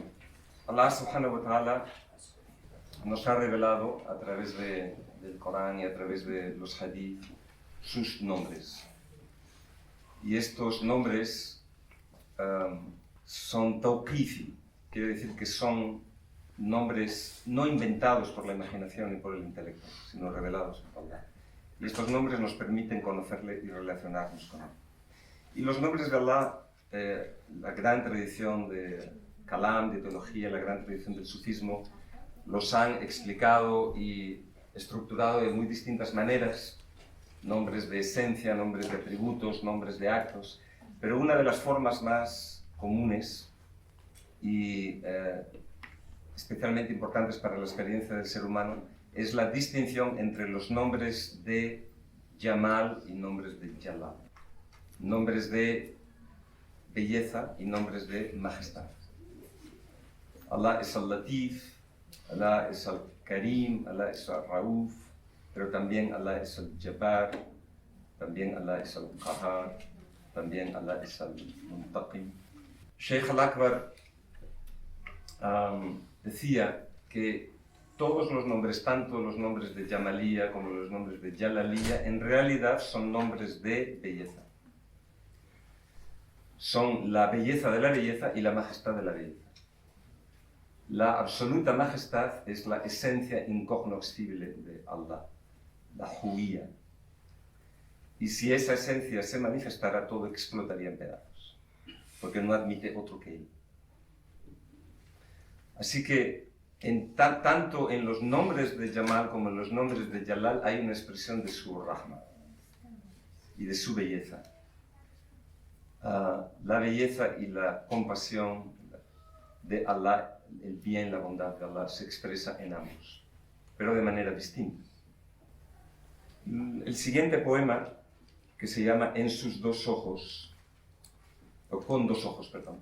Speaker 1: Allah subhanahu wa ta'ala nos ha revelado a través del Corán y a través de los hadith sus nombres. Y estos nombres son tawqifi, quiere decir que son nombres no inventados por la imaginación ni por el intelecto, sino revelados por Allah. Y estos nombres nos permiten conocerle y relacionarnos con él. Y los nombres de Allah, la gran tradición de Kalam, de teología, la gran tradición del sufismo, los han explicado y estructurado de muy distintas maneras, nombres de esencia, nombres de atributos, nombres de actos, pero una de las formas más comunes y especialmente importantes para la experiencia del ser humano es la distinción entre los nombres de Jamal y nombres de Jalal, nombres de belleza y nombres de majestad. Allah es al-Latif, Allah es al-Karim, Allah es al-Rauf, pero también Allah es al-Jabbar, también Allah es al-Qahar, también Allah es al-Muntaqim. Sheikh al-Akbar decía que todos los nombres, tanto los nombres de Jamalía como los nombres de Jalalía, en realidad son nombres de belleza. Son la belleza de la belleza y la majestad de la belleza. La absoluta majestad es la esencia incognoscible de Allah, la huía. Y si esa esencia se manifestara, todo explotaría en pedazos, porque no admite otro que él. Así que tanto en los nombres de Jamal como en los nombres de Jalal hay una expresión de su rahma y de su belleza. La belleza y la compasión de Allah, el bien, la bondad de Allah se expresa en ambos, pero de manera distinta. El siguiente poema, que se llama En sus dos ojos, o Con dos ojos, perdón,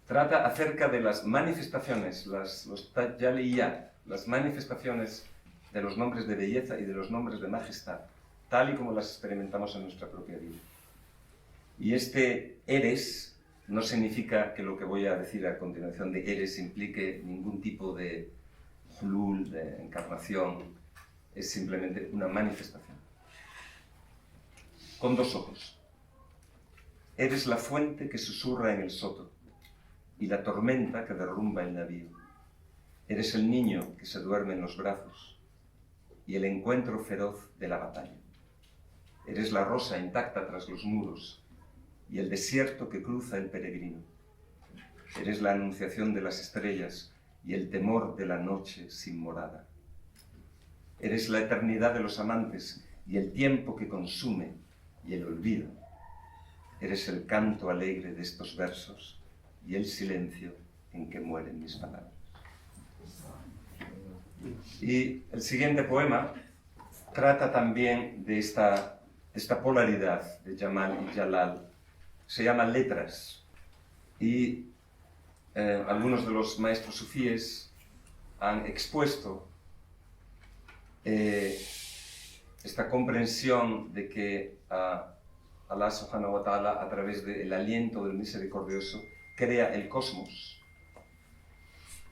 Speaker 1: trata acerca de las manifestaciones, los tajaliyat, las manifestaciones de los nombres de belleza y de los nombres de majestad, tal y como las experimentamos en nuestra propia vida. Y este eres no significa que lo que voy a decir a continuación de eres implique ningún tipo de hulul, de encarnación, es simplemente una manifestación. Con dos ojos. Eres la fuente que susurra en el soto y la tormenta que derrumba el navío. Eres el niño que se duerme en los brazos y el encuentro feroz de la batalla. Eres la rosa intacta tras los muros y el desierto que cruza el peregrino. Eres la anunciación de las estrellas y el temor de la noche sin morada. Eres la eternidad de los amantes y el tiempo que consume y el olvido. Eres el canto alegre de estos versos y el silencio en que mueren mis palabras. Y el siguiente poema trata también de esta polaridad de Jamal y Jalal. Se llama Letras, y algunos de los maestros sufíes han expuesto esta comprensión de que Allah subhanahu wa ta'ala, a través del aliento del misericordioso, crea el cosmos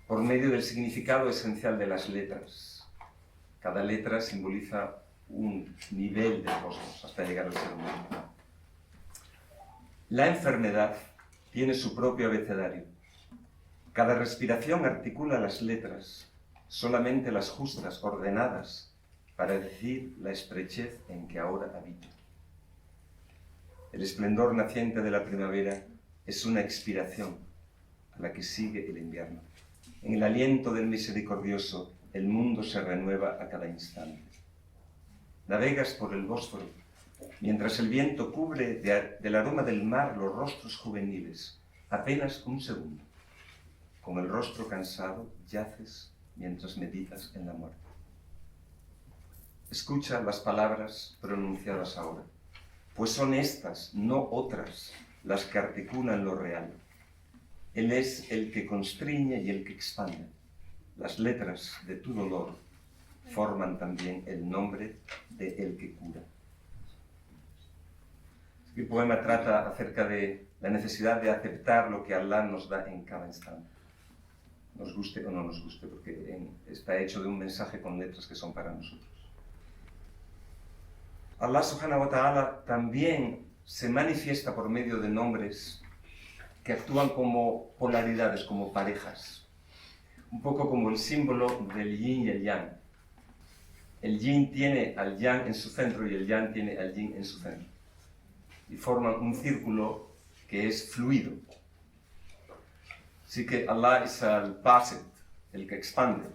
Speaker 1: por medio del significado esencial de las letras. Cada letra simboliza un nivel del cosmos hasta llegar al ser humano. La enfermedad tiene su propio abecedario. Cada respiración articula las letras, solamente las justas, ordenadas, para decir la estrechez en que ahora habito. El esplendor naciente de la primavera es una expiración a la que sigue el invierno. En el aliento del misericordioso, el mundo se renueva a cada instante. Navegas por el Bósforo, mientras el viento cubre del aroma del mar los rostros juveniles, apenas un segundo. Con el rostro cansado, yaces mientras meditas en la muerte. Escucha las palabras pronunciadas ahora, pues son estas, no otras, las que articulan lo real. Él es el que constriñe y el que expande. Las letras de tu dolor forman también el nombre de el que cura. El poema trata acerca de la necesidad de aceptar lo que Allah nos da en cada instante. Nos guste o no nos guste, porque está hecho de un mensaje con letras que son para nosotros. Allah subhanahu wa ta'ala también se manifiesta por medio de nombres que actúan como polaridades, como parejas. Un poco como el símbolo del yin y el yang. El yin tiene al yang en su centro y el yang tiene al yin en su centro. Y forman un círculo que es fluido. Así que Allah es al basit, el que expande,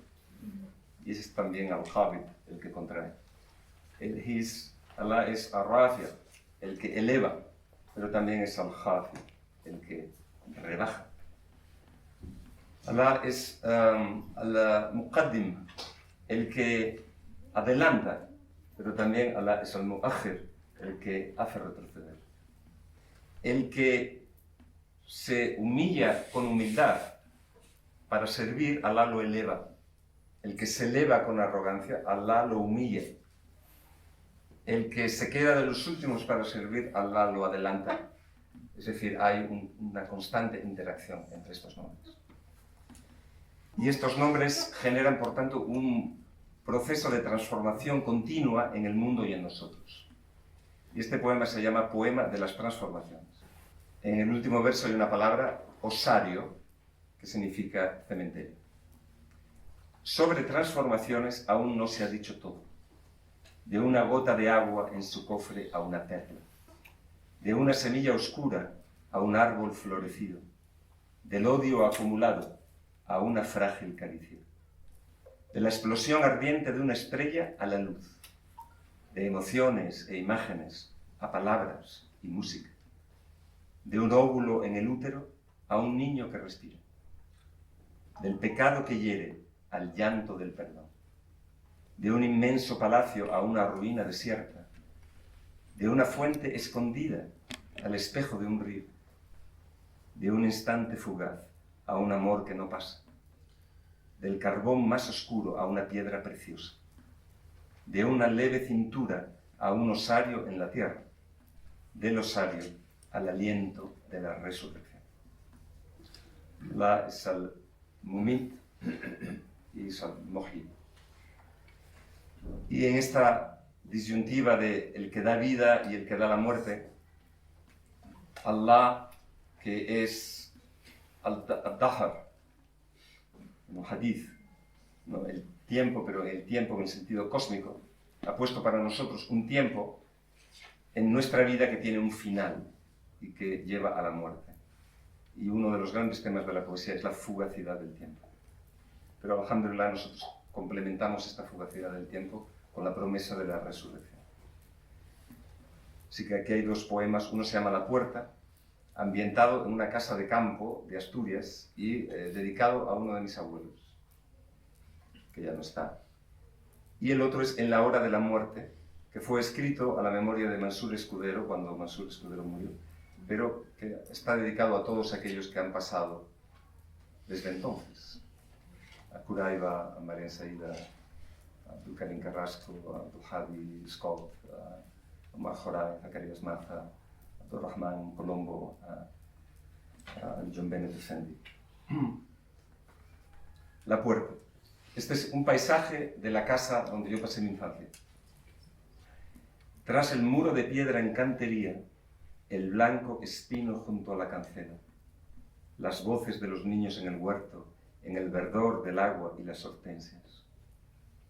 Speaker 1: y es también al jabit, el que contrae. Allah es al rafi', el que eleva, pero también es al jafi, el que rebaja. Allah es al muqaddim, el que adelanta, pero también Allah es al mu'akhir, el que hace retroceder. El que se humilla con humildad para servir, Allah lo eleva. El que se eleva con arrogancia, Allah lo humilla. El que se queda de los últimos para servir, Allah lo adelanta. Es decir, hay una constante interacción entre estos nombres. Y estos nombres generan, por tanto, un proceso de transformación continua en el mundo y en nosotros. Y este poema se llama Poema de las Transformaciones. En el último verso hay una palabra, osario, que significa cementerio. Sobre transformaciones aún no se ha dicho todo. De una gota de agua en su cofre a una perla. De una semilla oscura a un árbol florecido. Del odio acumulado a una frágil caricia. De la explosión ardiente de una estrella a la luz. De emociones e imágenes a palabras y música. De un óvulo en el útero a un niño que respira. Del pecado que hiere al llanto del perdón. De un inmenso palacio a una ruina desierta. De una fuente escondida al espejo de un río. De un instante fugaz a un amor que no pasa. Del carbón más oscuro a una piedra preciosa. De una leve cintura a un osario en la tierra. Del osario al aliento de la resurrección. Allah es al mumit y es al muhyi. Y en esta disyuntiva de el que da vida y el que da la muerte, Allah, que es al-Dahar, en el hadith, no el tiempo, pero el tiempo en el sentido cósmico, ha puesto para nosotros un tiempo en nuestra vida que tiene un final y que lleva a la muerte. Y uno de los grandes temas de la poesía es la fugacidad del tiempo. Pero alhamdulillah nosotros complementamos esta fugacidad del tiempo con la promesa de la resurrección. Así que aquí hay dos poemas, uno se llama La Puerta, ambientado en una casa de campo de Asturias y dedicado a uno de mis abuelos, que ya no está. Y el otro es En la hora de la muerte, que fue escrito a la memoria de Mansur Escudero cuando Mansur Escudero murió, pero que está dedicado a todos aquellos que han pasado desde entonces. A Curaiba, a María Saída, a Abdulkarim Carrasco, a Abdulhadi Scott, a Omar Joray, a Zacarías Maza, a Abdurrahman Colombo, a John Bennett Effendi. La Puerta. Este es un paisaje de la casa donde yo pasé mi infancia. Tras el muro de piedra en cantería, el blanco espino junto a la cancela, las voces de los niños en el huerto, en el verdor del agua y las hortensias.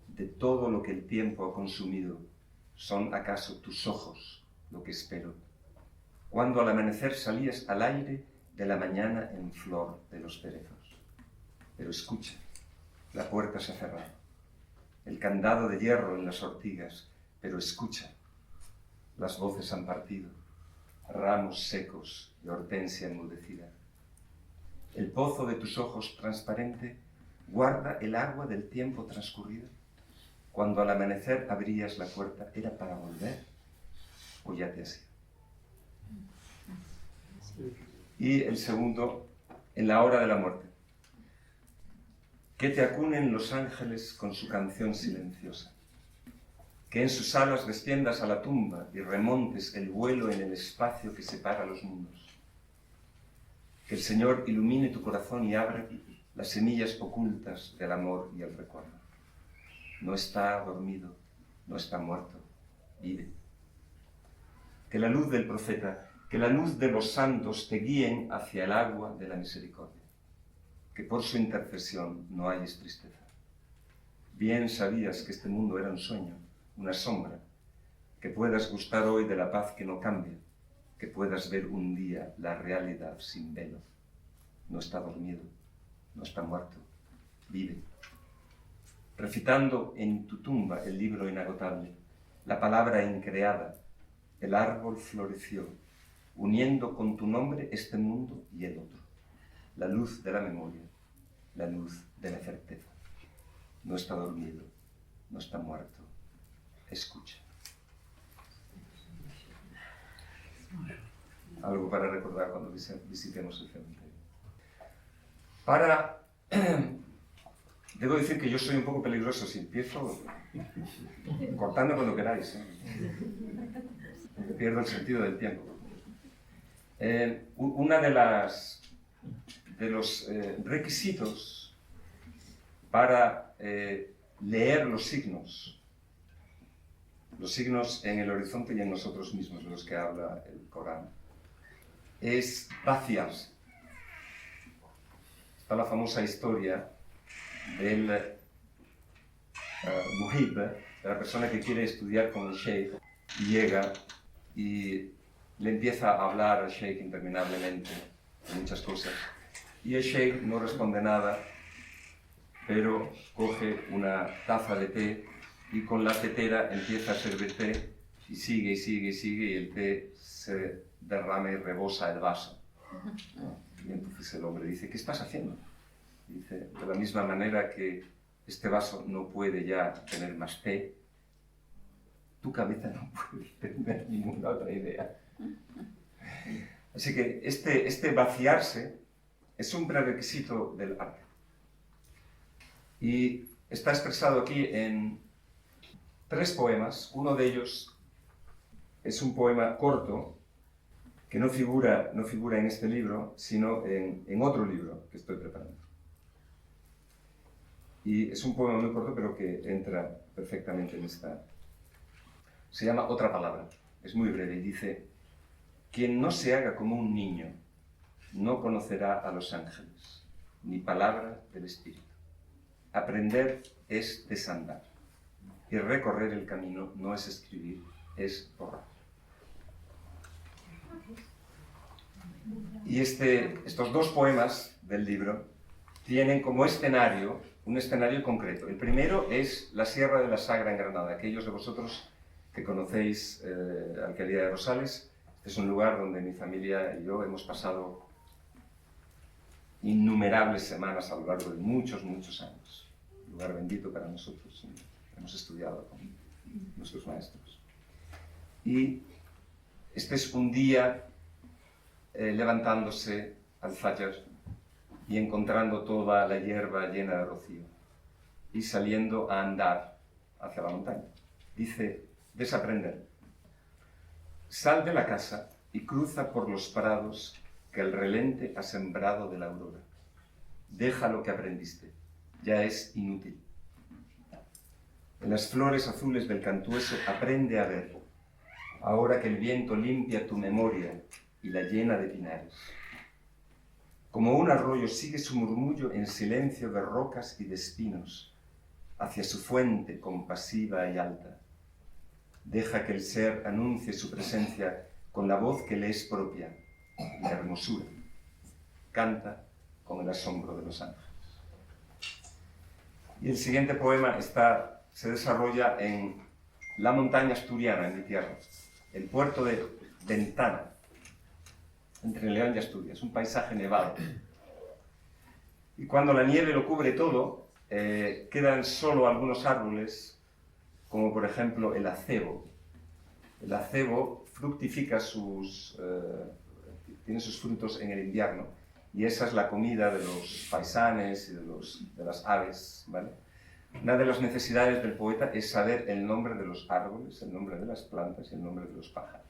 Speaker 1: De todo lo que el tiempo ha consumido, ¿son acaso tus ojos lo que espero? Cuando al amanecer salías al aire de la mañana en flor de los cerezos. Pero escucha, la puerta se ha cerrado, el candado de hierro en las ortigas, pero escucha, las voces han partido, ramos secos y hortensia enmudecida. El pozo de tus ojos transparente guarda el agua del tiempo transcurrido. Cuando al amanecer abrías la puerta, ¿era para volver o ya te has ido? Y el segundo en la hora de la muerte. Que te acunen los ángeles con su canción silenciosa. Que en sus alas desciendas a la tumba y remontes el vuelo en el espacio que separa los mundos. Que el Señor ilumine tu corazón y abra las semillas ocultas del amor y el recuerdo. No está dormido, no está muerto, vive. Que la luz del profeta, que la luz de los santos te guíen hacia el agua de la misericordia. Que por su intercesión no halles tristeza. Bien sabías que este mundo era un sueño, una sombra, que puedas gustar hoy de la paz que no cambia, que puedas ver un día la realidad sin velo. No está dormido, no está muerto, vive. Recitando en tu tumba el libro inagotable, la palabra increada, el árbol floreció, uniendo con tu nombre este mundo y el otro. La luz de la memoria, la luz de la certeza. No está dormido, no está muerto. Escucha. Algo para recordar cuando visitemos el cementerio. Debo decir que yo soy un poco peligroso si empiezo cortando cuando queráis, porque pierdo el sentido del tiempo. Una de los requisitos para leer los signos en el horizonte y en nosotros mismos, de los que habla el Corán, es vaciarse. Está la famosa historia del muhib, de la persona que quiere estudiar con el sheikh, y llega y le empieza a hablar al sheikh interminablemente de muchas cosas. Y el sheikh no responde nada, pero coge una taza de té y con la tetera empieza a servir té y sigue y sigue y sigue y el té se derrama y rebosa el vaso. Y entonces el hombre dice, ¿qué estás haciendo? Dice, de la misma manera que este vaso no puede ya tener más té, tu cabeza no puede tener ninguna otra idea. Así que este vaciarse es un prerequisito del arte. Y está expresado aquí en 3 poemas. Uno de ellos es un poema corto que no figura en este libro, sino en otro libro que estoy preparando. Y es un poema muy corto, pero que entra perfectamente en esta. Se llama Otra palabra. Es muy breve y dice: quien no se haga como un niño no conocerá a los ángeles, ni palabra del Espíritu. Aprender es desandar, y recorrer el camino no es escribir, es borrar. Y estos 2 poemas del libro tienen como escenario un escenario concreto. El primero es la Sierra de la Sagra en Granada. Aquellos de vosotros que conocéis Alquería de Rosales, este es un lugar donde mi familia y yo hemos pasado innumerables semanas a lo largo de muchos, muchos años. Un lugar bendito para nosotros. Hemos estudiado con nuestros maestros. Y este es un día levantándose al Fajr y encontrando toda la hierba llena de rocío y saliendo a andar hacia la montaña. Dice: desaprender. Sal de la casa y cruza por los prados que el relente ha sembrado de la aurora. Deja lo que aprendiste, ya es inútil. En las flores azules del cantueso aprende a ver, ahora que el viento limpia tu memoria y la llena de pinares. Como un arroyo sigue su murmullo en silencio de rocas y de espinos, hacia su fuente compasiva y alta. Deja que el ser anuncie su presencia con la voz que le es propia, la hermosura. Canta con el asombro de los ángeles. Y el siguiente poema se desarrolla en la montaña asturiana, en mi tierra, el puerto de Ventana, entre León y Asturias, un paisaje nevado. Y cuando la nieve lo cubre todo, quedan solo algunos árboles, como por ejemplo el acebo. El acebo fructifica tiene sus frutos en el invierno y esa es la comida de los faisanes y de las aves, ¿vale? Una de las necesidades del poeta es saber el nombre de los árboles, el nombre de las plantas y el nombre de los pájaros.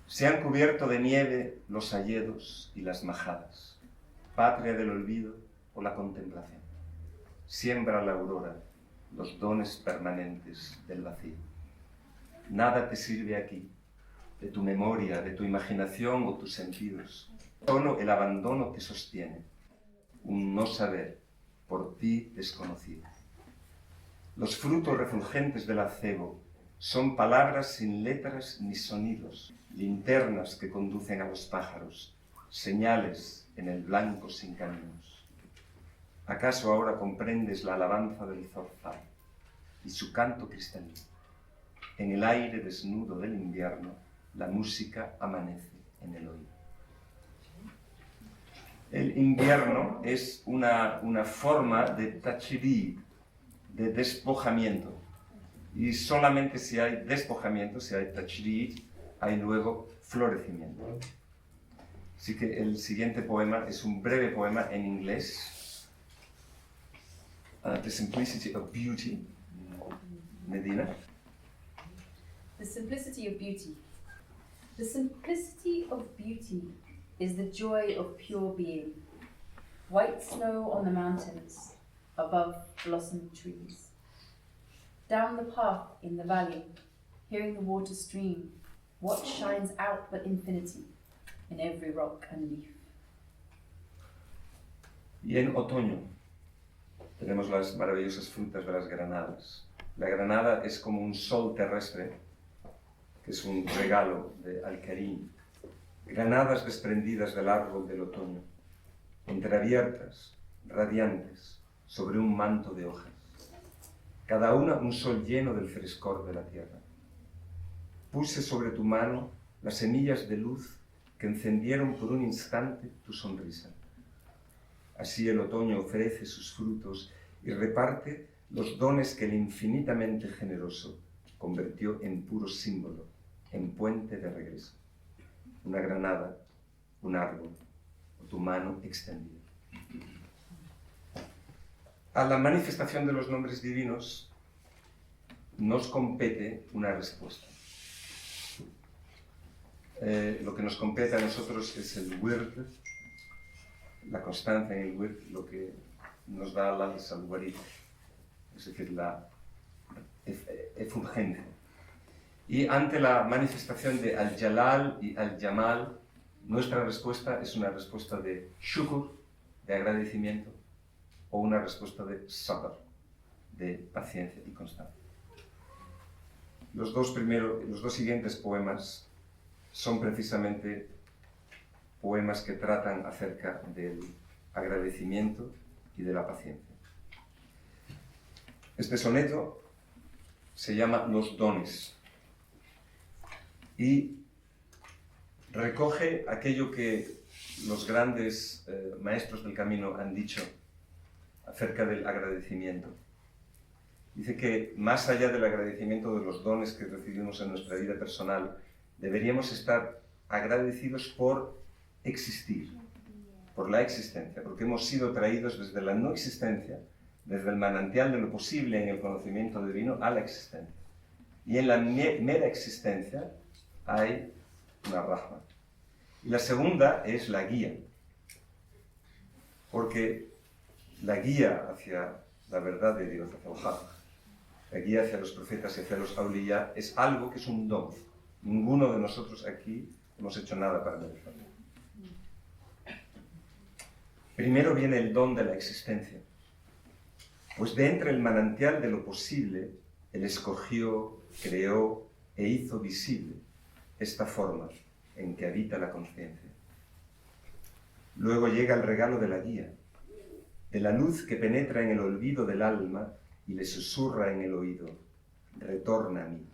Speaker 1: Se han cubierto de nieve los hayedos y las majadas, patria del olvido o la contemplación. Siembra la aurora, los dones permanentes del vacío. Nada te sirve aquí, de tu memoria, de tu imaginación o tus sentidos. Solo el abandono te sostiene, un no saber, por ti desconocido. Los frutos refulgentes del acebo son palabras sin letras ni sonidos, linternas que conducen a los pájaros, señales en el blanco sin caminos. ¿Acaso ahora comprendes la alabanza del zorzal y su canto cristalino? En el aire desnudo del invierno, la música amanece en el oído. El invierno es una forma de tachiri, de despojamiento. Y solamente si hay despojamiento, si hay tachiri, hay luego florecimiento. Así que el siguiente poema es un breve poema en inglés. The Simplicity of Beauty. Medina.
Speaker 2: The simplicity of beauty. The simplicity of beauty is the joy of pure being. White snow on the mountains, above blossomed trees. Down the path in the valley, hearing the water stream, what shines out but infinity in every rock and leaf.
Speaker 1: Y en otoño tenemos las maravillosas frutas de las granadas. La granada es como un sol terrestre, que es un regalo de Al-Karim. Granadas desprendidas del árbol del otoño, entreabiertas, radiantes, sobre un manto de hojas. Cada una un sol lleno del frescor de la tierra. Puse sobre tu mano las semillas de luz que encendieron por un instante tu sonrisa. Así el otoño ofrece sus frutos y reparte los dones que el infinitamente generoso convirtió en puro símbolo, en puente de regreso. Una granada, un árbol, o tu mano extendida. A la manifestación de los nombres divinos nos compete una respuesta. Lo que nos compete a nosotros es el wird, la constancia en el wird, lo que nos da la salvarit, es decir, la efulgencia. Y ante la manifestación de Al-Jalal y Al-Jamal, nuestra respuesta es una respuesta de shukr, de agradecimiento, o una respuesta de sabr, de paciencia y constancia. Los dos siguientes poemas son precisamente poemas que tratan acerca del agradecimiento y de la paciencia. Este soneto se llama Los dones y recoge aquello que los grandes maestros del camino han dicho acerca del agradecimiento. Dice que más allá del agradecimiento de los dones que recibimos en nuestra vida personal, deberíamos estar agradecidos por existir, por la existencia, porque hemos sido traídos desde la no existencia, desde el manantial de lo posible en el conocimiento divino a la existencia. Y en la mera existencia hay una rahma. Y la segunda es la guía, porque la guía hacia la verdad de Dios, hacia el haq, la guía hacia los profetas y hacia los awliya es algo que es un don. Ninguno de nosotros aquí hemos hecho nada para merecerlo. Primero viene el don de la existencia, pues de entre el manantial de lo posible, Él escogió, creó e hizo visible esta forma en que habita la conciencia. Luego llega el regalo de la guía, de la luz que penetra en el olvido del alma y le susurra en el oído: retorna a mí,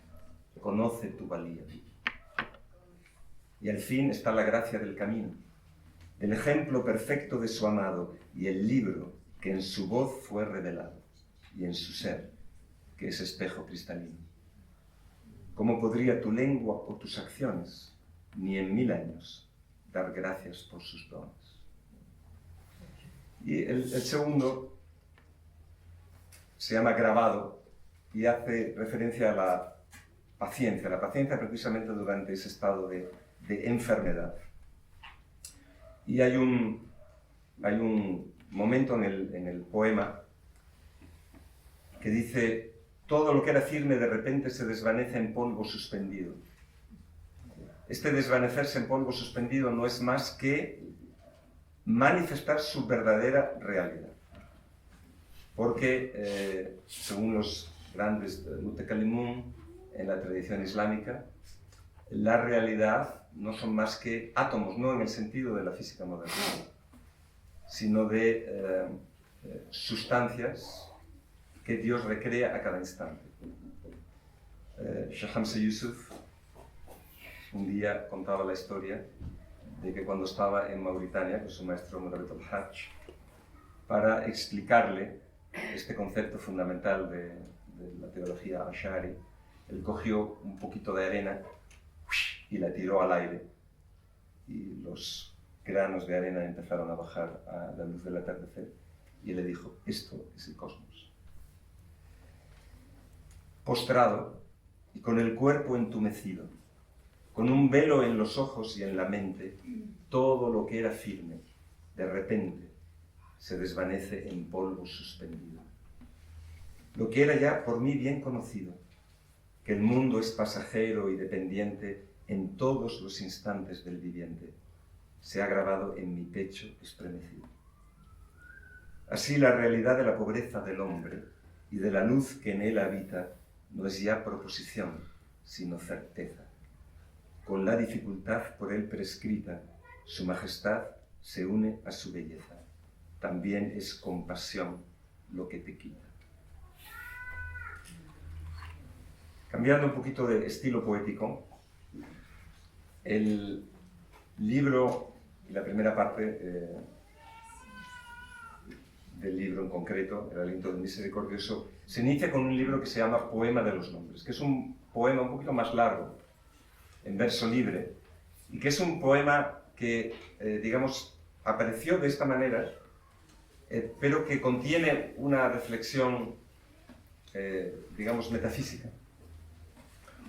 Speaker 1: conoce tu valía. Y al fin está la gracia del camino, el ejemplo perfecto de su amado y el libro que en su voz fue revelado y en su ser, que es espejo cristalino. ¿Cómo podría tu lengua o tus acciones, ni en 1000 años, dar gracias por sus dones. Y el segundo se llama grabado y hace referencia a la paciencia precisamente durante ese estado de enfermedad. Y hay un momento en el poema que dice: todo lo que era firme de repente se desvanece en polvo suspendido. Este desvanecerse en polvo suspendido no es más que manifestar su verdadera realidad. Porque, según los grandes mutakallimun en la tradición islámica, la realidad no son más que átomos, no en el sentido de la física moderna, sino de sustancias que Dios recrea a cada instante. Sheikh Hamza Yusuf un día contaba la historia de que cuando estaba en Mauritania con su maestro Murabbit al-Hajj, para explicarle este concepto fundamental de la teología Ash'ari, él cogió un poquito de arena y la tiró al aire, y los granos de arena empezaron a bajar a la luz del atardecer, y le dijo: esto es el cosmos. Postrado y con el cuerpo entumecido, con un velo en los ojos y en la mente, todo lo que era firme, de repente, se desvanece en polvo suspendido. Lo que era ya por mí bien conocido, que el mundo es pasajero y dependiente en todos los instantes del viviente, se ha grabado en mi pecho estremecido. Así la realidad de la pobreza del hombre y de la luz que en él habita no es ya proposición, sino certeza. Con la dificultad por él prescrita, su majestad se une a su belleza. También es compasión lo que te quita. Cambiando un poquito de estilo poético, el libro y la primera parte del libro en concreto, El aliento del misericordioso, se inicia con un libro que se llama Poema de los Nombres, que es un poema un poquito más largo, en verso libre, y que es un poema que, digamos, apareció de esta manera, pero que contiene una reflexión, digamos, metafísica.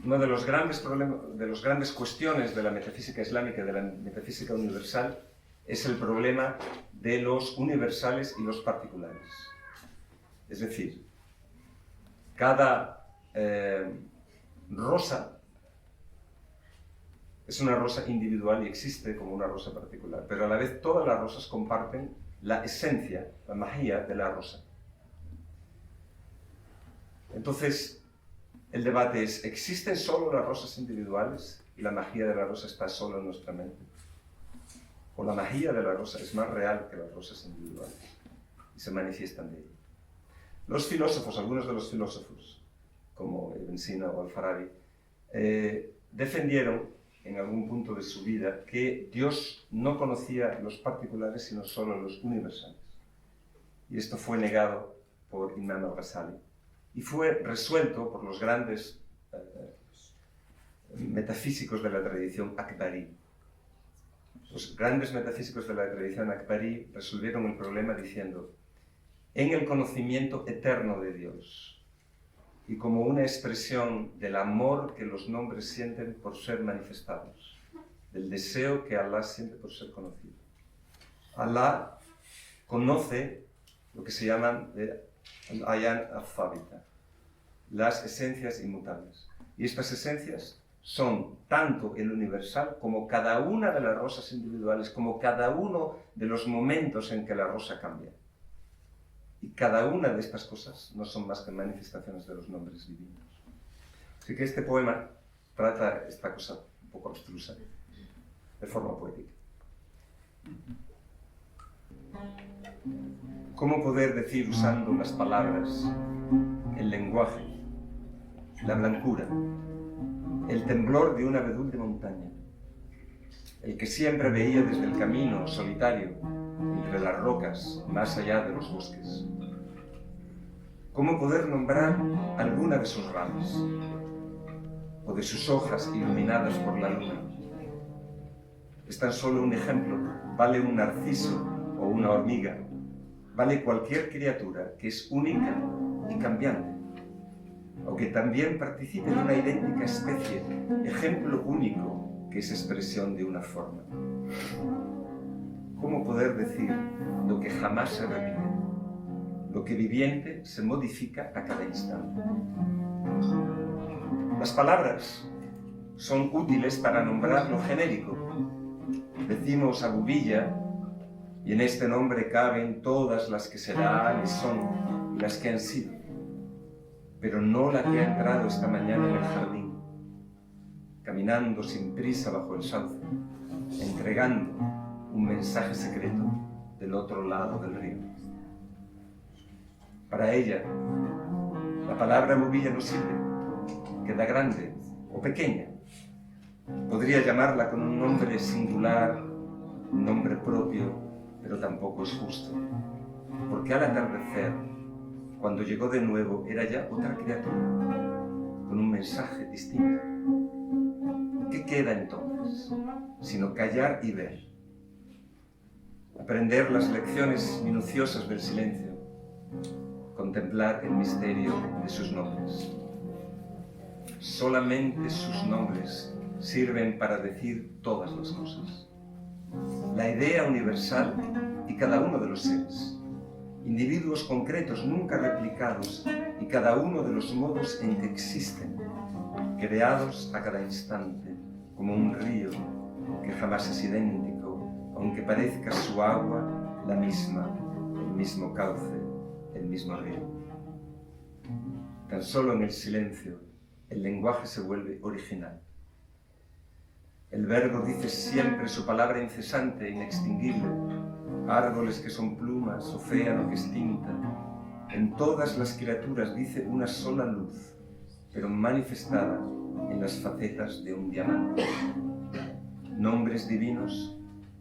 Speaker 1: Una de los grandes problemas, de las grandes cuestiones de la metafísica islámica, de la metafísica universal, es el problema de los universales y los particulares. Es decir, cada rosa es una rosa individual y existe como una rosa particular, pero a la vez todas las rosas comparten la esencia, la magia de la rosa. Entonces, el debate es: ¿existen solo las rosas individuales y la magia de la rosa está solo en nuestra mente? ¿O la magia de la rosa es más real que las rosas individuales y se manifiestan de ella? Los filósofos, algunos de los filósofos, como Ibn Sina o Al-Farabi, defendieron en algún punto de su vida que Dios no conocía los particulares sino solo los universales. Y esto fue negado por Imam al-Ghazali y fue resuelto por los grandes metafísicos de la tradición Akbari. Los grandes metafísicos de la tradición Akbari resolvieron el problema diciendo: en el conocimiento eterno de Dios y como una expresión del amor que los nombres sienten por ser manifestados, del deseo que Allah siente por ser conocido. Allah conoce lo que se llaman al-ayan al-thabita, las esencias inmutables. Y estas esencias son tanto el universal como cada una de las rosas individuales, como cada uno de los momentos en que la rosa cambia. Y cada una de estas cosas no son más que manifestaciones de los nombres divinos. Así que este poema trata esta cosa un poco abstrusa, de forma poética. ¿Cómo poder decir usando las palabras, el lenguaje, la blancura, el temblor de un abedul de montaña, el que siempre veía desde el camino solitario entre las rocas más allá de los bosques? ¿Cómo poder nombrar alguna de sus ramas o de sus hojas iluminadas por la luna? es tan solo un ejemplo. Vale un narciso o una hormiga. Vale cualquier criatura que es única y cambiante, o que también participe de una idéntica especie, ejemplo único que es expresión de una forma. ¿Cómo poder decir lo que jamás se repite? Lo que viviente se modifica a cada instante. Las palabras son útiles para nombrar lo genérico. Decimos abubilla, y en este nombre caben todas las que serán y son, y las que han sido, pero no la que ha entrado esta mañana en el jardín, caminando sin prisa bajo el sauce, entregando un mensaje secreto del otro lado del río. Para ella, la palabra bobilla no sirve, queda grande o pequeña. Podría llamarla con un nombre singular, un nombre propio, pero tampoco es justo, porque al atardecer, cuando llegó de nuevo, era ya otra criatura, con un mensaje distinto. ¿Qué queda entonces, sino callar y ver? Aprender las lecciones minuciosas del silencio, contemplar el misterio de sus nombres. Solamente sus nombres sirven para decir todas las cosas. La idea universal y cada uno de los seres, individuos concretos nunca replicados y cada uno de los modos en que existen, creados a cada instante, como un río que jamás es idéntico, aunque parezca su agua la misma, el mismo cauce, el mismo río. Tan solo en el silencio el lenguaje se vuelve original. El verbo dice siempre su palabra incesante e inextinguible, árboles que son plumas, océano que es tinta. En todas las criaturas dice una sola luz, pero manifestada en las facetas de un diamante. Nombres divinos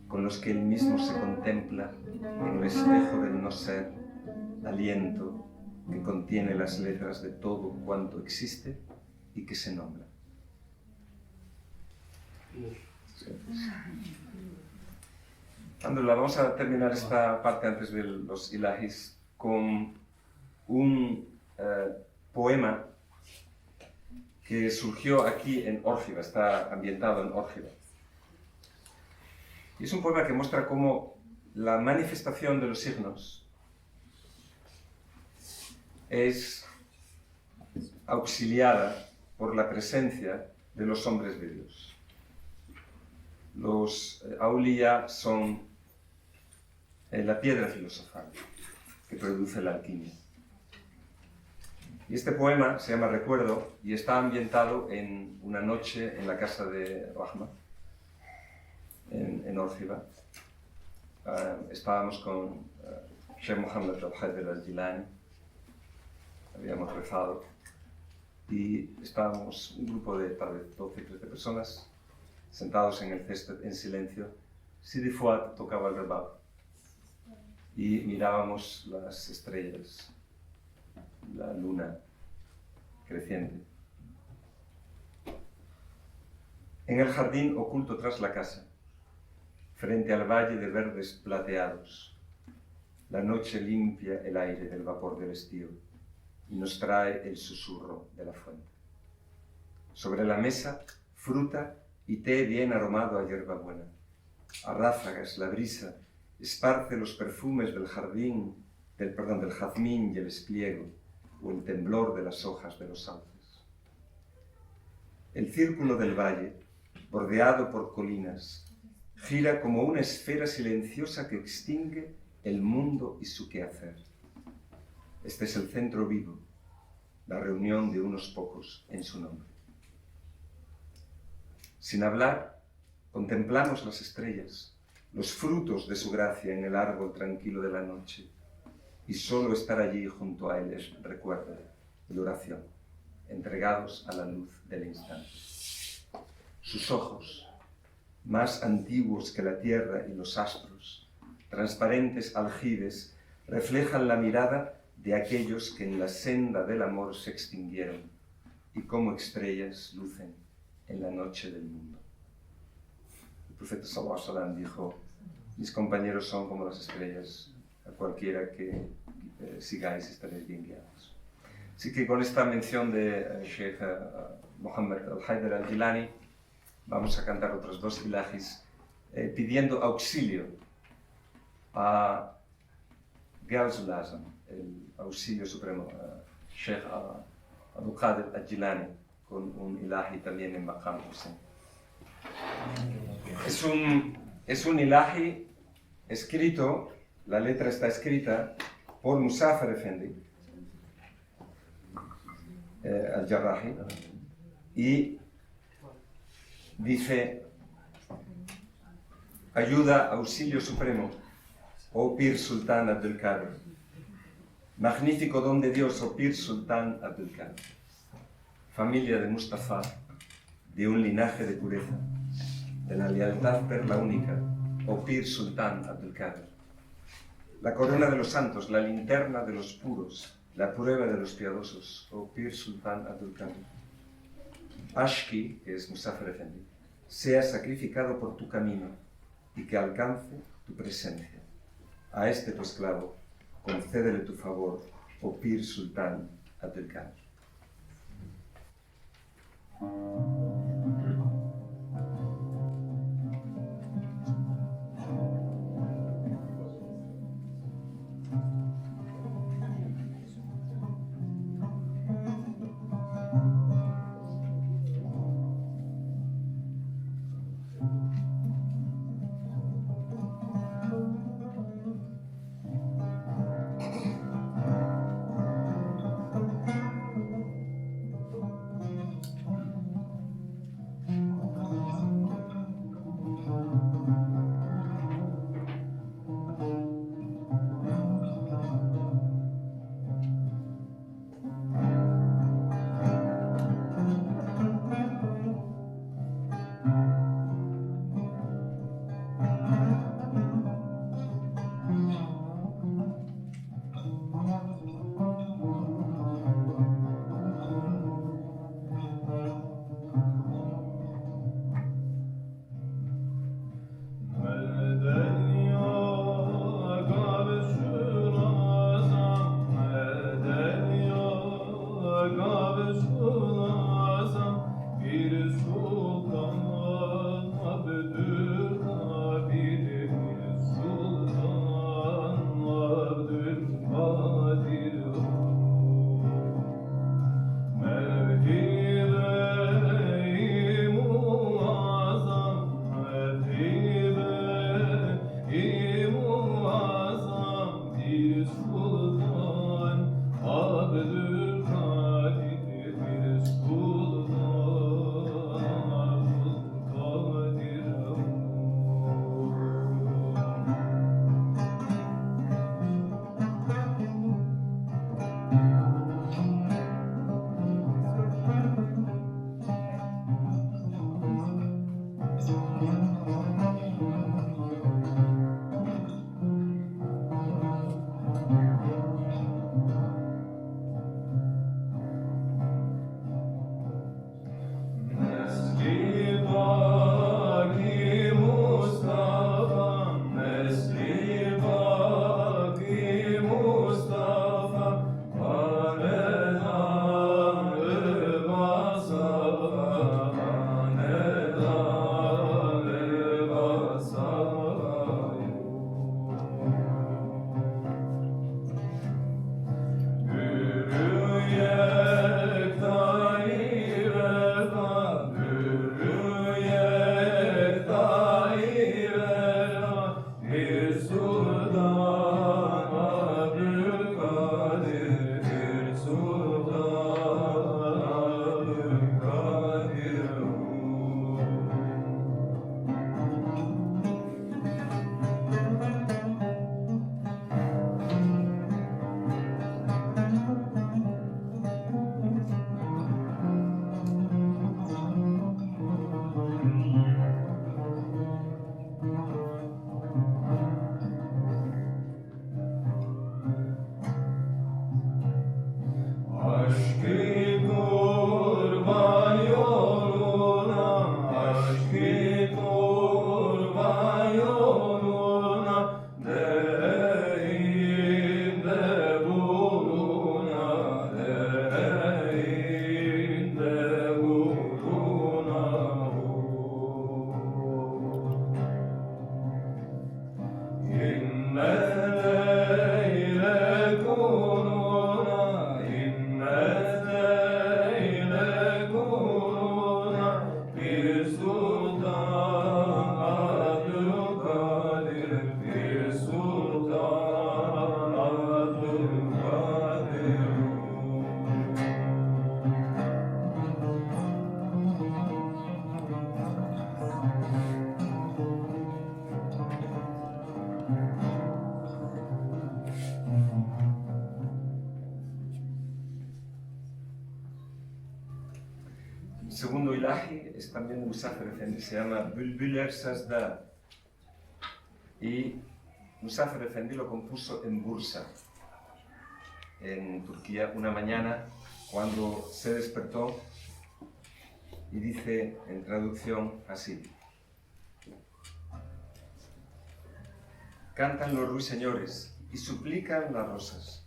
Speaker 1: con los que él mismo se contempla en el espejo del no ser, aliento que contiene las letras de todo cuanto existe y que se nombra. Alhamdulillah, vamos a terminar esta parte antes de los ilahis con un poema que surgió aquí en Órgiva, está ambientado en Órgiva. Y es un poema que muestra cómo la manifestación de los signos es auxiliada por la presencia de los hombres de Dios. Los auliya son la piedra filosofal que produce la alquimia. Y este poema se llama Recuerdo y está ambientado en una noche en la casa de Rahma, en Órgiva. Estábamos con Sheikh Mohammed al-Haider al-Jilani, habíamos rezado y estábamos un grupo de tal vez 12 o 13 personas sentados en el césped en silencio. Sidi Fuad tocaba el rebab y mirábamos las estrellas, la luna creciente. En el jardín oculto tras la casa, frente al valle de verdes plateados, la noche limpia el aire del vapor del estío y nos trae el susurro de la fuente. Sobre la mesa, fruta y té bien aromado a hierbabuena. A ráfagas la brisa esparce los perfumes del jardín, del jazmín y el espliego, o el temblor de las hojas de los sauces. El círculo del valle, bordeado por colinas, gira como una esfera silenciosa que extingue el mundo y su quehacer. Este es el centro vivo, la reunión de unos pocos en su nombre. Sin hablar, contemplamos las estrellas, los frutos de su gracia en el árbol tranquilo de la noche, y solo estar allí junto a él es recuerdo y oración, entregados a la luz del instante. Sus ojos, más antiguos que la tierra y los astros, transparentes aljibes, reflejan la mirada de aquellos que en la senda del amor se extinguieron y como estrellas lucen en la noche del mundo. profeta sallallahu alaihi wasallam dijo: mis compañeros son como las estrellas, a cualquiera que sigáis estaréis bien guiados. Así que con esta mención de Sheikh Muhammad al-Haidar al-Jilani vamos a cantar otros dos ilahis pidiendo auxilio a Gawsul Azam, el auxilio supremo, Sheikh Abdul Qadir al-Jilani, con un ilahi también en Maqam Hussein. Es un ilahi escrito, la letra está escrita por Musafir Effendi al-Jarrahi, y dice: ayuda, auxilio supremo, oh Pir Sultán Abdul Qadir, magnífico don de Dios, oh Pir Sultán Abdul Qadir, familia de Mustafa, de un linaje de pureza, de la lealtad perla única, oh Pir Sultán Abdul Qadir, la corona de los santos, la linterna de los puros, la prueba de los piadosos, oh Pir Sultán Abdul Qadir. Ashki, que es Musafir Effendi, sea sacrificado por tu camino y que alcance tu presencia. A este tu esclavo, concédele tu favor, oh Pir Sultán Abdul Qadir. segundo ilahi es también Musafir Efendi, se llama Bülbüler Sazda. Y Musafir Efendi lo compuso en Bursa, en Turquía, una mañana cuando se despertó, y dice en traducción así: cantan los ruiseñores y suplican las rosas.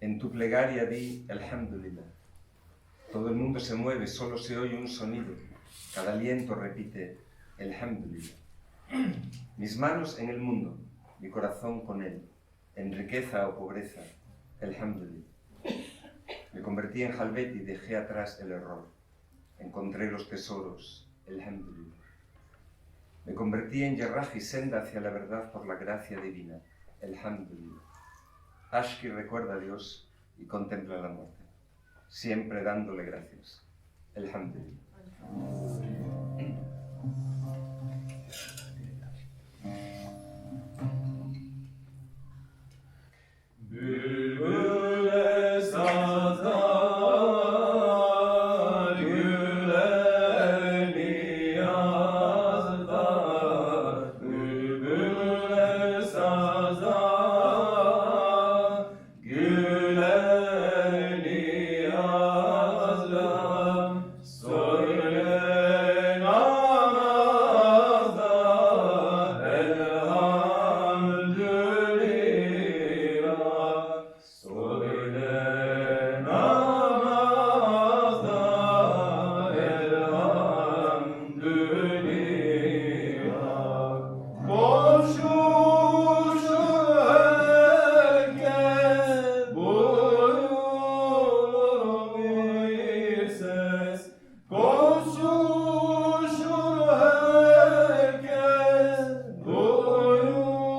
Speaker 1: En tu plegaria di Alhamdulillah. Todo el mundo se mueve, solo se oye un sonido. Cada aliento repite Alhamdulillah. Mis manos en el mundo, mi corazón con él. En riqueza o pobreza, Alhamdulillah. Me convertí en Halvet y dejé atrás el error. Encontré los tesoros, Alhamdulillah. Me convertí en Yarraj y senda hacia la verdad por la gracia divina, Alhamdulillah. Ashki recuerda a Dios y contempla la muerte, siempre dándole gracias, Alhamdulillah.
Speaker 3: Bülbüle sazlar, güler niyazlar. Bülbüle sazlar, güler niyazlar. Söyle namazda elhamdülillah. Söyle namazda elhamdülillah. Koşuşur herkes, buyurur bir ses. Koşuşur herkes, buyurur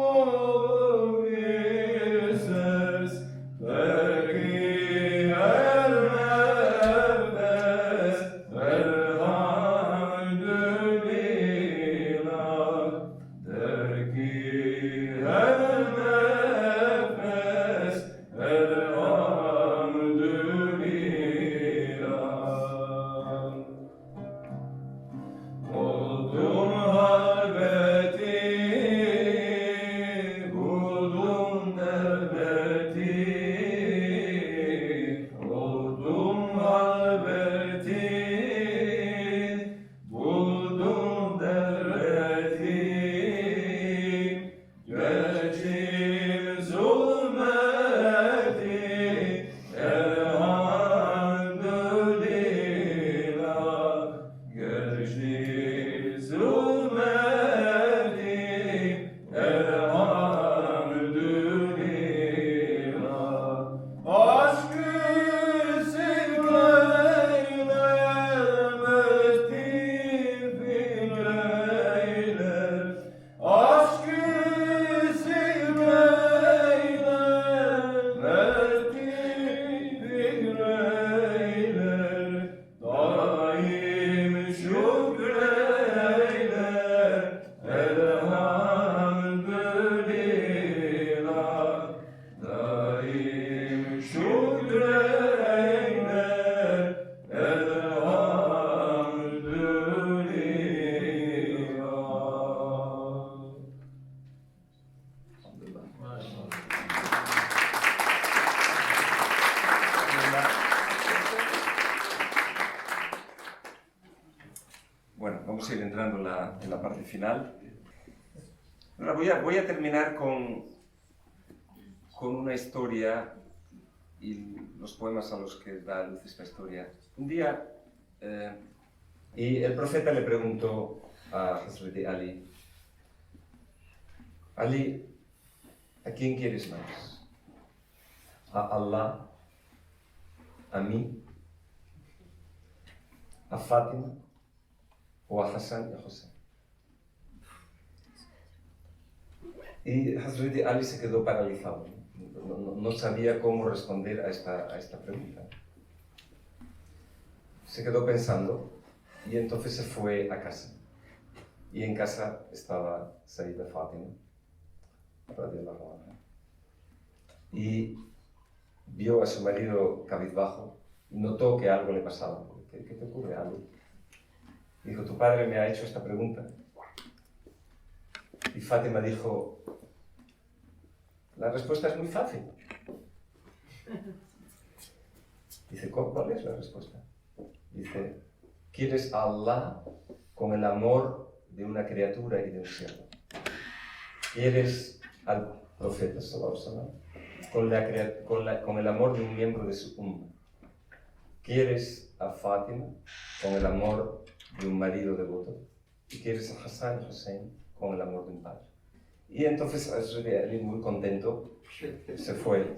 Speaker 3: bir ses. Belki her nefes elhamdülillah. Der ki her nefes elhamdülillah. Oldum halveti, buldum devleti. Oldum halveti, buldum devleti. Geçim zulmeti, elhamdülillah. Geçti zulmeti, elhamdülillah. Aşkı silkeyler, mestin fikreyler. Aşkı silkeyler, mestin fikreyler. Daim şükreyler, elhamdülillah. Daim şükreyler, elhamdülillah.
Speaker 1: Bueno, vamos a ir entrando en la parte final. Ahora voy a terminar con una historia y los poemas a los que da luz esta historia. Un día, y el profeta le preguntó a Hazrat Ali: Ali, ¿a quién quieres más? ¿A Allah? ¿A mí? ¿A Fátima? ¿O a Hassan y a José? Y Hazrat Ali se quedó paralizado, no sabía cómo responder a esta pregunta. Se quedó pensando y entonces se fue a casa. Y en casa estaba Sayyida Fátima, radiyallahu anha, y vio a su marido cabizbajo y notó que algo le pasaba. ¿Qué te ocurre, Ali? Dijo, tu padre me ha hecho esta pregunta. Y Fátima dijo, la respuesta es muy fácil. Dice, ¿cuál es la respuesta? Dice, ¿quieres a Allah con el amor de una criatura y de un siervo? ¿Quieres al profeta sallallahu alaihi wasallam con el amor de un miembro de su umma? ¿Quieres a Fátima con el amor de un marido devoto? ¿Y quieres a Hassan y Hussein con el amor de un padre? Y entonces Ali, muy contento, se fue.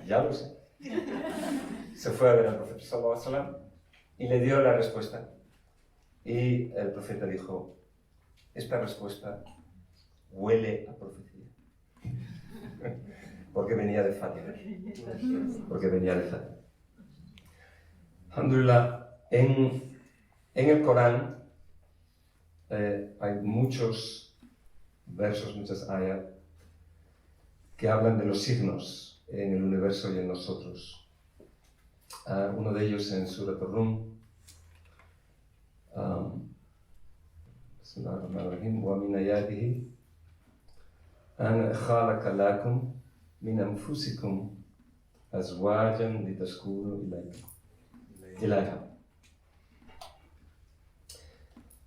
Speaker 1: Ya lo sé. Se fue a ver al profeta sallallahu alaihi wasallam y le dio la respuesta. Y el profeta dijo, esta respuesta huele a profecía. Porque venía de Fátima. Porque venía de Fátima. Alhamdulillah, en el Corán hay muchos versos, muchas ayat que hablan de los signos en el universo y en nosotros. Uno de ellos en Surat Ar-Rum. Bismillahirrahmanirrahim. Wa min ayatihi an khalaqa lakum min anfusikum azwajan litaskunu ilayha.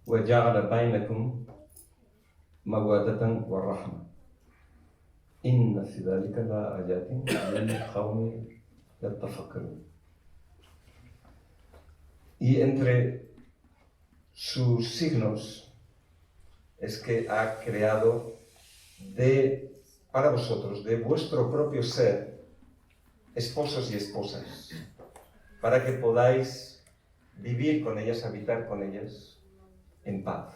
Speaker 1: Wa ja'ala bainakum mawaddatan wa rahma. Inna fi dhalika la ayatin liqawmin yatafakkarun. Y entre sus signos es que ha creado para vosotros, de vuestro propio ser, esposos y esposas, para que podáis vivir con ellas, habitar con ellas en paz.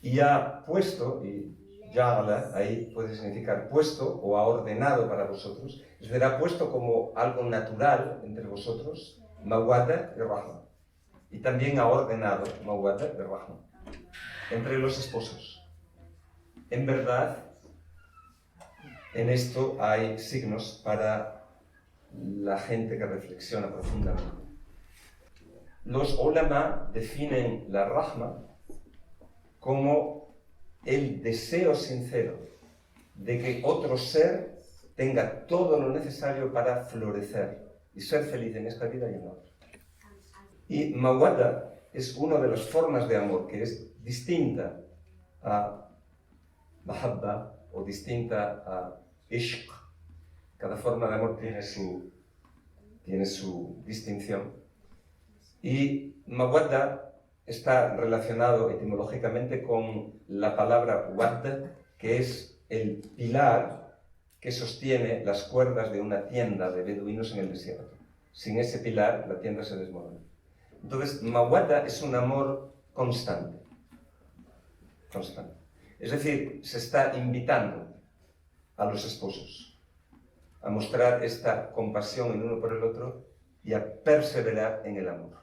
Speaker 1: Y ha puesto, y ya'ala ahí puede significar puesto o ha ordenado para vosotros, es decir, ha puesto como algo natural entre vosotros, mawadda y rahma. Y también ha ordenado mawadda y rahma entre los esposos. En verdad, en esto hay signos para la gente que reflexiona profundamente. Los ulama definen la rahma como el deseo sincero de que otro ser tenga todo lo necesario para florecer y ser feliz en esta vida y en la otra. Y mawadda es una de las formas de amor que es distinta a mahabba o distinta a ishq. Cada forma de amor tiene su distinción. Y mawadda está relacionado etimológicamente con la palabra wadd, que es el pilar que sostiene las cuerdas de una tienda de beduinos en el desierto. Sin ese pilar, la tienda se desmorona. Entonces, mawadda es un amor constante. Constante. Es decir, se está invitando a los esposos a mostrar esta compasión el uno por el otro y a perseverar en el amor.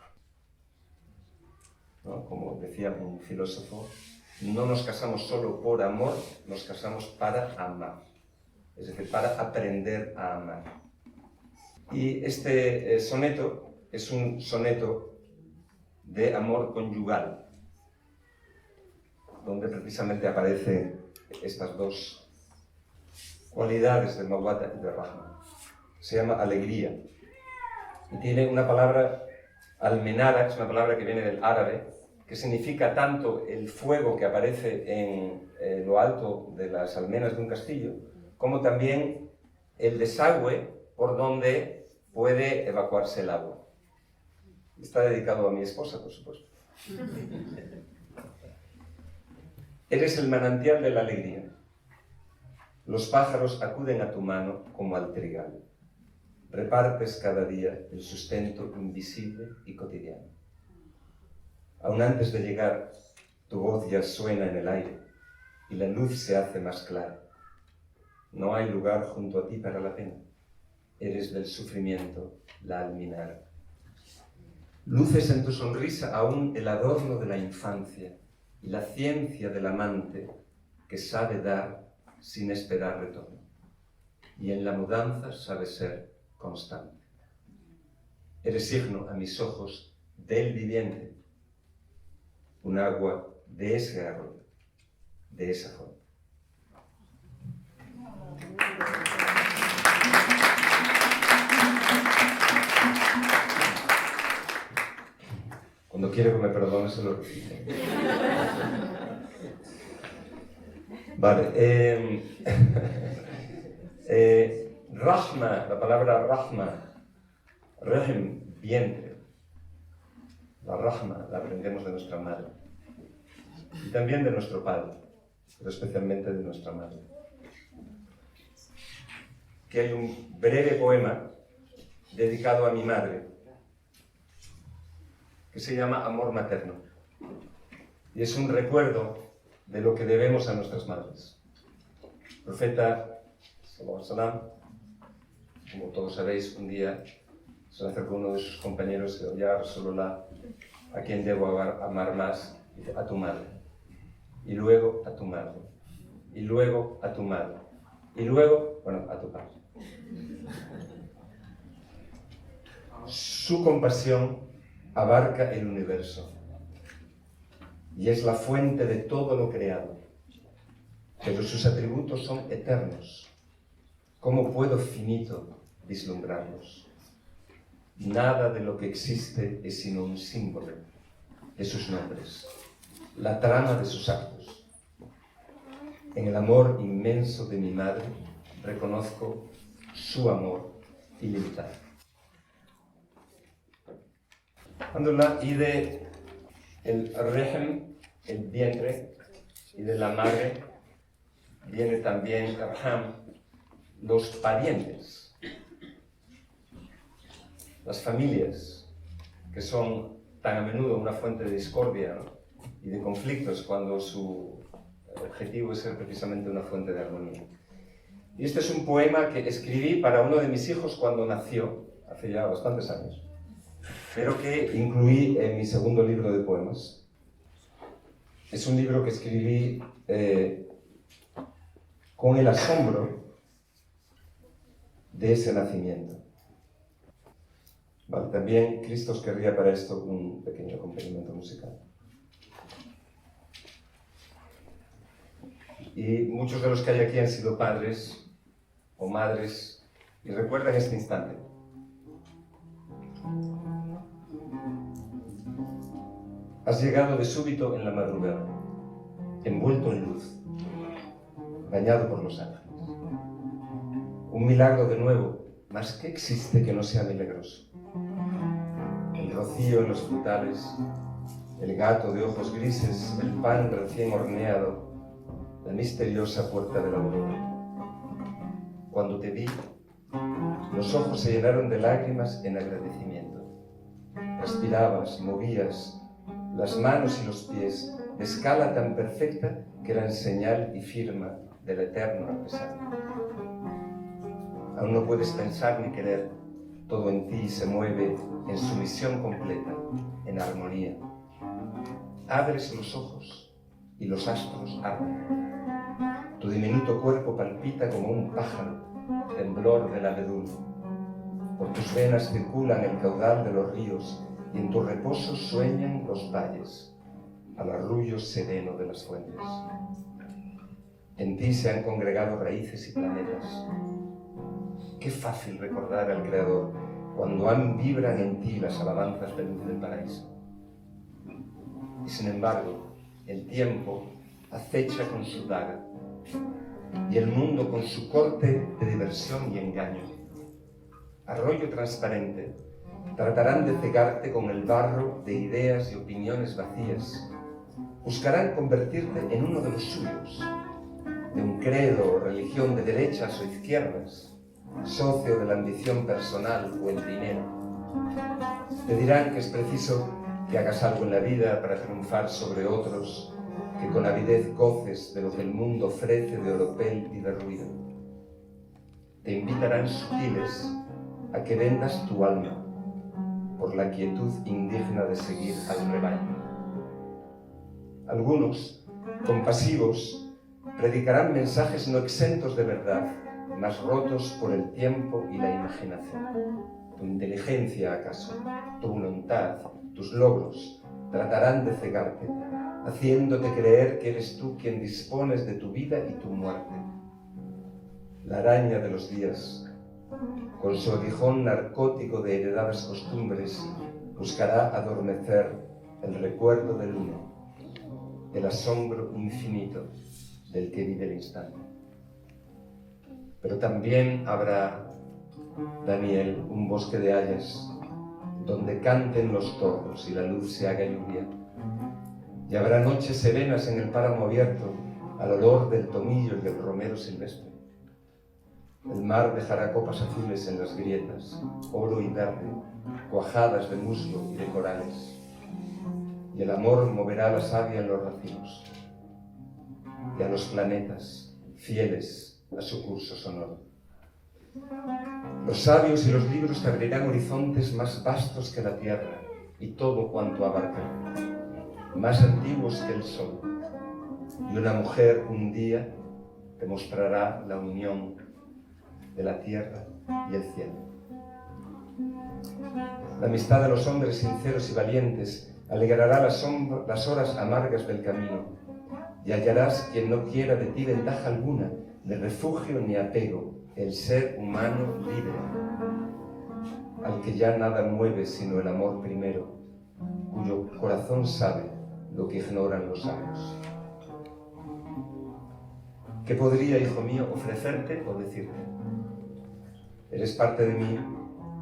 Speaker 1: ¿No? Como decía un filósofo, no nos casamos solo por amor, nos casamos para amar. Es decir, para aprender a amar. Y este soneto es un soneto de amor conyugal, donde precisamente aparecen estas dos cualidades de mawadda y de rahma. Se llama alegría. Y tiene una palabra, almenara, que es una palabra que viene del árabe, que significa tanto el fuego que aparece en lo alto de las almenas de un castillo, como también el desagüe por donde puede evacuarse el agua. Está dedicado a mi esposa, por supuesto. Eres el manantial de la alegría. Los pájaros acuden a tu mano como al trigal. Repartes cada día el sustento invisible y cotidiano. Aún antes de llegar, tu voz ya suena en el aire y la luz se hace más clara. No hay lugar junto a ti para la pena. Eres del sufrimiento la alminara. Luces en tu sonrisa aún el adorno de la infancia y la ciencia del amante que sabe dar sin esperar retorno. Y en la mudanza sabe ser constante. Eres signo a mis ojos
Speaker 4: del viviente, un agua de ese arroyo, de esa fuente. Cuando quiere que me perdone, se lo repito. Vale. Rahma, la palabra Rahma, Rahm, vientre. La Rahma la aprendemos de nuestra madre. Y también de nuestro padre, pero especialmente de nuestra madre. Que hay un breve poema dedicado a mi madre, que se llama Amor Materno. Y es un recuerdo de lo que debemos a nuestras madres. El profeta, sallallahu alaihi wasallam, como todos sabéis, un día se le acercó uno de sus compañeros y dijo: Ya Rasulullah, ¿a quién debo amar más? Y dice: a tu madre. Y luego a tu madre. Y luego a tu madre. Y luego, bueno, a tu padre. Su compasión abarca el universo y es la fuente de todo lo creado, pero sus atributos son eternos. ¿Cómo puedo, finito, vislumbrarlos? Nada de lo que existe es sino un símbolo de sus nombres, la trama de sus actos. En el amor inmenso de mi madre reconozco su amor ilimitado. Alhamdulillah, y de el Rahm, el vientre, y de la madre viene también Arham, los parientes, las familias, que son tan a menudo una fuente de discordia, ¿no?, y de conflictos, cuando su objetivo es ser precisamente una fuente de armonía. Y este es un poema que escribí para uno de mis hijos cuando nació, hace ya bastantes años, pero que incluí en mi segundo libro de poemas. Es un libro que escribí con el asombro de ese nacimiento. Vale, también Cristos querría para esto un pequeño acompañamiento musical. Y muchos de los que hay aquí han sido padres o madres y recuerdan este instante. Has llegado de súbito en la madrugada, envuelto en luz, bañado por los ángeles. Un milagro de nuevo, mas ¿qué existe que no sea milagroso? El rocío en los frutales, el gato de ojos grises, el pan recién horneado, la misteriosa puerta de la aurora. Cuando te vi, los ojos se llenaron de lágrimas en agradecimiento. Respirabas, movías las manos y los pies de escala tan perfecta que eran señal y firma del eterno artesano. Aún no puedes pensar ni querer, todo en ti se mueve en sumisión completa, en armonía. Abres los ojos y los astros arden. Tu diminuto cuerpo palpita como un pájaro, temblor del abedul. Por tus venas circulan el caudal de los ríos y en tu reposo sueñan los valles, al arrullo sereno de las fuentes. En ti se han congregado raíces y planetas. Qué fácil recordar al Creador cuando aún vibran en ti las alabanzas de luz del paraíso. Y sin embargo, el tiempo acecha con su daga y el mundo con su corte de diversión y engaño. Arroyo transparente, tratarán de cegarte con el barro de ideas y opiniones vacías. Buscarán convertirte en uno de los suyos, de un credo o religión de derechas o izquierdas, socio de la ambición personal o el dinero. Te dirán que es preciso que hagas algo en la vida para triunfar sobre otros, que con avidez goces de lo que el mundo ofrece de oropel y de ruido. Te invitarán sutiles a que vendas tu alma por la quietud indigna de seguir al rebaño. Algunos, compasivos, predicarán mensajes no exentos de verdad, mas rotos por el tiempo y la imaginación. ¿Tu inteligencia acaso? ¿Tu voluntad? ¿Tus logros? Tratarán de cegarte, haciéndote creer que eres tú quien dispones de tu vida y tu muerte. La araña de los días, con su aguijón narcótico de heredadas costumbres, buscará adormecer el recuerdo del uno, el asombro infinito del que vive el instante. Pero también habrá, Daniel, un bosque de hayas donde canten los tordos y la luz se haga lluvia. Y habrá noches serenas en el páramo abierto al olor del tomillo y del romero silvestre. El mar dejará copas azules en las grietas, oro y verde, cuajadas de musgo y de corales. Y el amor moverá la savia en los racimos. Y a los planetas, fieles a su curso sonoro. Los sabios y los libros te abrirán horizontes más vastos que la tierra y todo cuanto abarcan, más antiguos que el sol. Y una mujer un día te mostrará la unión de la tierra y el cielo. La amistad de los hombres sinceros y valientes alegrará las horas amargas del camino, y hallarás quien no quiera de ti ventaja alguna, de refugio ni apego, el ser humano libre, al que ya nada mueve sino el amor primero, cuyo corazón sabe lo que ignoran los sabios. ¿Qué podría, hijo mío, ofrecerte o decirte? Eres parte de mí,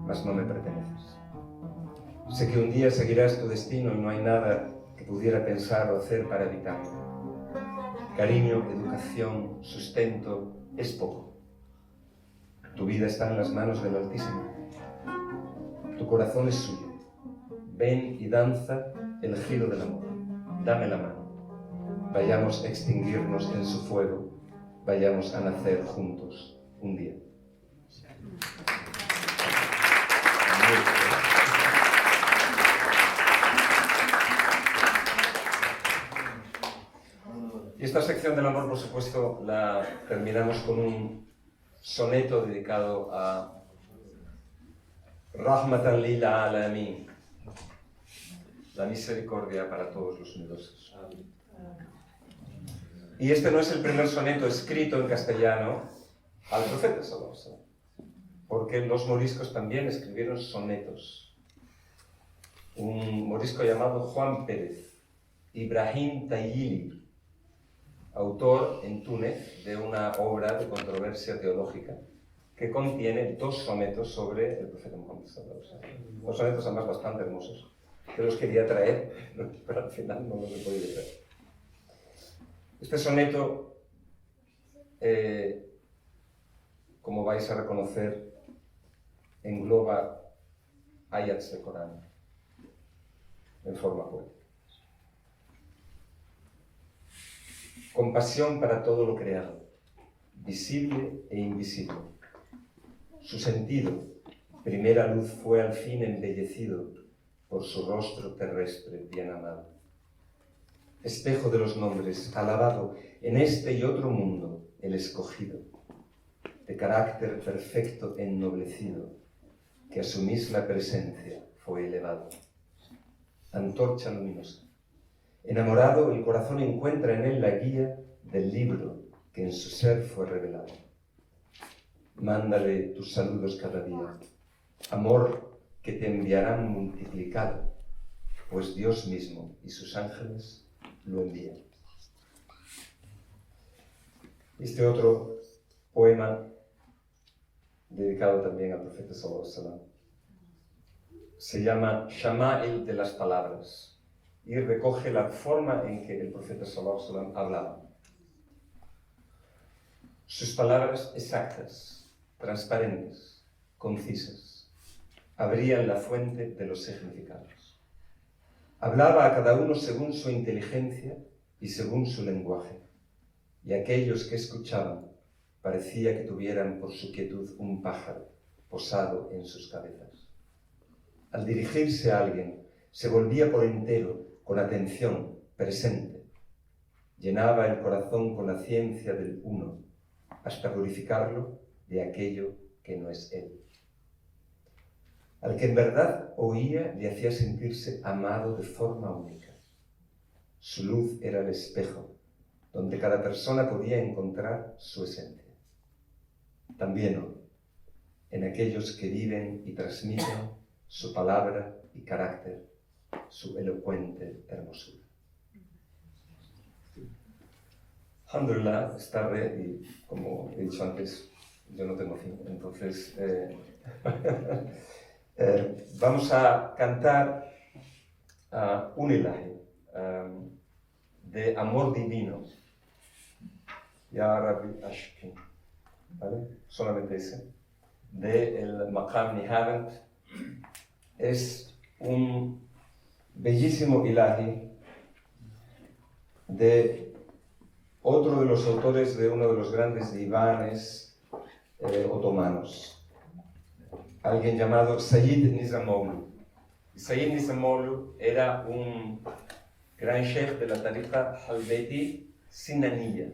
Speaker 4: mas no me perteneces. Sé que un día seguirás tu destino y no hay nada que pudiera pensar o hacer para evitarlo. Cariño, educación, sustento, es poco. Tu vida está en las manos del Altísimo. Tu corazón es suyo. Ven y danza el giro del amor. Dame la mano. Vayamos a extinguirnos en su fuego. Vayamos a nacer juntos un día. Y esta sección del amor, por supuesto, la terminamos con un soneto dedicado a Rahmatan lil alamin, la misericordia para todos los universos. Y este no es el primer soneto escrito en castellano al profeta sallallahu alaihi wasallam, porque los moriscos también escribieron sonetos. Un morisco llamado Juan Pérez Ibrahim Tayili, autor en Túnez de una obra de controversia teológica que contiene 2 sonetos sobre el profeta Muhammad sallallahu alaihi wasallam. 2 sonetos además bastante hermosos, que los quería traer, pero al final no los he podido traer. Este soneto, como vais a reconocer, engloba ayats del Corán en forma poética. Compasión para todo lo creado, visible e invisible. Su sentido, primera luz, fue al fin embellecido por su rostro terrestre bien amado. Espejo de los nombres, alabado en este y otro mundo, el escogido, de carácter perfecto e ennoblecido, que a su misma presencia fue elevado. Antorcha luminosa. Enamorado, el corazón encuentra en él la guía del libro que en su ser fue revelado. Mándale tus saludos cada día, amor que te enviarán multiplicado, pues Dios mismo y sus ángeles lo envían. Este otro poema, dedicado también al profeta sallallahu alaihi wasallam, se llama Shama'il de las palabras y recoge la forma en que el profeta sallallahu alaihi wasallam hablaba. Sus palabras exactas, transparentes, concisas, abrían la fuente de los significados. Hablaba a cada uno según su inteligencia y según su lenguaje, y aquellos que escuchaban parecía que tuvieran por su quietud un pájaro posado en sus cabezas. Al dirigirse a alguien, se volvía por entero, con atención, presente. Llenaba el corazón con la ciencia del uno, hasta purificarlo de aquello que no es él. al que en verdad oía le hacía sentirse amado de forma única. Su luz era el espejo, donde cada persona podía encontrar su esencia. También hoy, en aquellos que viven y transmiten su palabra y carácter, su elocuente hermosura. Alhamdulillah, es tarde y, como he dicho antes, yo no tengo fin. Entonces, vamos a cantar un ilahi de amor divino. Ya Rabbi Ashkin, ¿vale? Solamente ese. De el Maqam Nihavent. Es un bellísimo ilahi de otro de los autores de uno de los grandes divanes otomanos, alguien llamado Sayyid Nizamoğlu. Sayyid Nizamoğlu era un gran sheikh de la tariqa Halveti Sinaniya,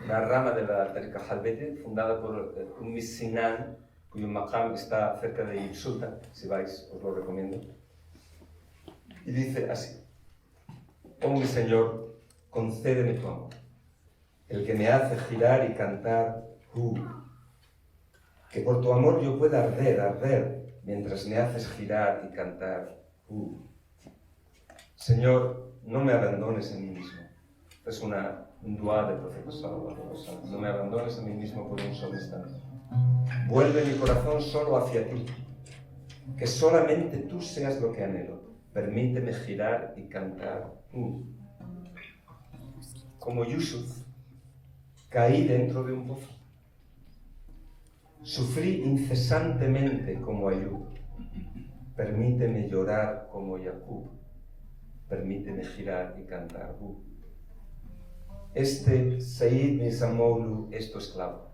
Speaker 4: una rama de la tariqa Halveti fundada por un Sinan, cuyo maqam está cerca de Ipsulta. Si vais, os lo recomiendo. Y dice así: oh mi Señor, concédeme tu amor, el que me hace girar y cantar que por tu amor yo pueda arder, mientras me haces girar y cantar Señor, no me abandones en mí mismo. Es un dua del profeta sallallahu alaihi wasallam. No me abandones en mí mismo por un solo instante. Vuelve mi corazón solo hacia ti, que solamente tú seas lo que anhelo. Permíteme girar y cantar Como Yusuf, caí dentro de un pozo. Sufrí incesantemente como Ayub. Permíteme llorar como Jacob. Permíteme girar y cantar. Este Sayyid Nizamoğlu es tu esclavo.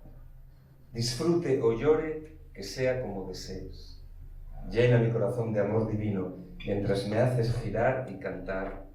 Speaker 4: Disfrute o llore, que sea como desees. Llena mi corazón de amor divino, mientras me haces girar y cantar.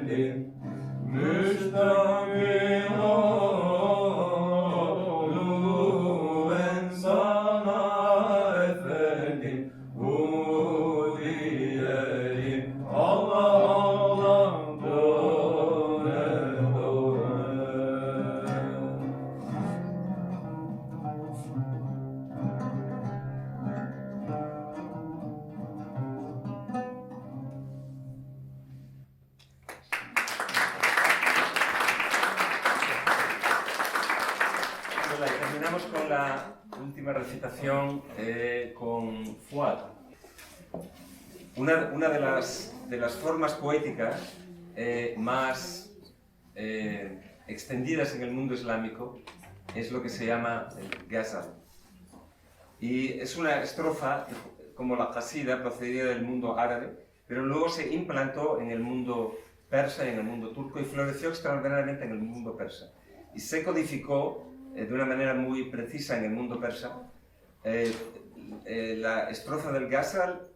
Speaker 3: efendim müstakim olu ben sana efendim bu diyelim Allah Allah döne döne.
Speaker 4: Hola, y terminamos con la última recitación con Fuad. Una de las formas poéticas más extendidas en el mundo islámico es lo que se llama el ghazal. Y es una estrofa como la qasida, procedida del mundo árabe, pero luego se implantó en el mundo persa y en el mundo turco y floreció extraordinariamente en el mundo persa. Y se codificó de una manera muy precisa en el mundo persa. La estrofa del ghazal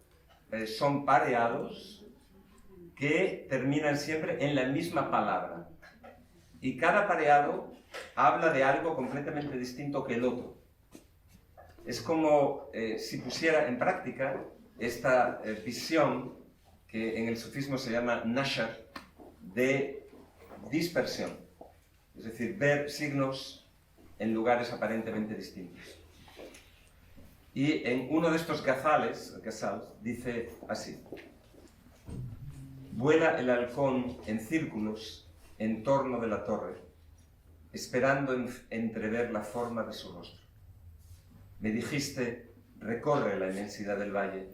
Speaker 4: son pareados que terminan siempre en la misma palabra. Y cada pareado habla de algo completamente distinto que el otro. Es como si pusiera en práctica esta visión que en el sufismo se llama nashar, de dispersión. Es decir, ver signos en lugares aparentemente distintos. Y en uno de estos ghazales, el ghazal, dice así: vuela el halcón en círculos en torno de la torre, esperando entrever la forma de su rostro. Me dijiste, recorre la inmensidad del valle.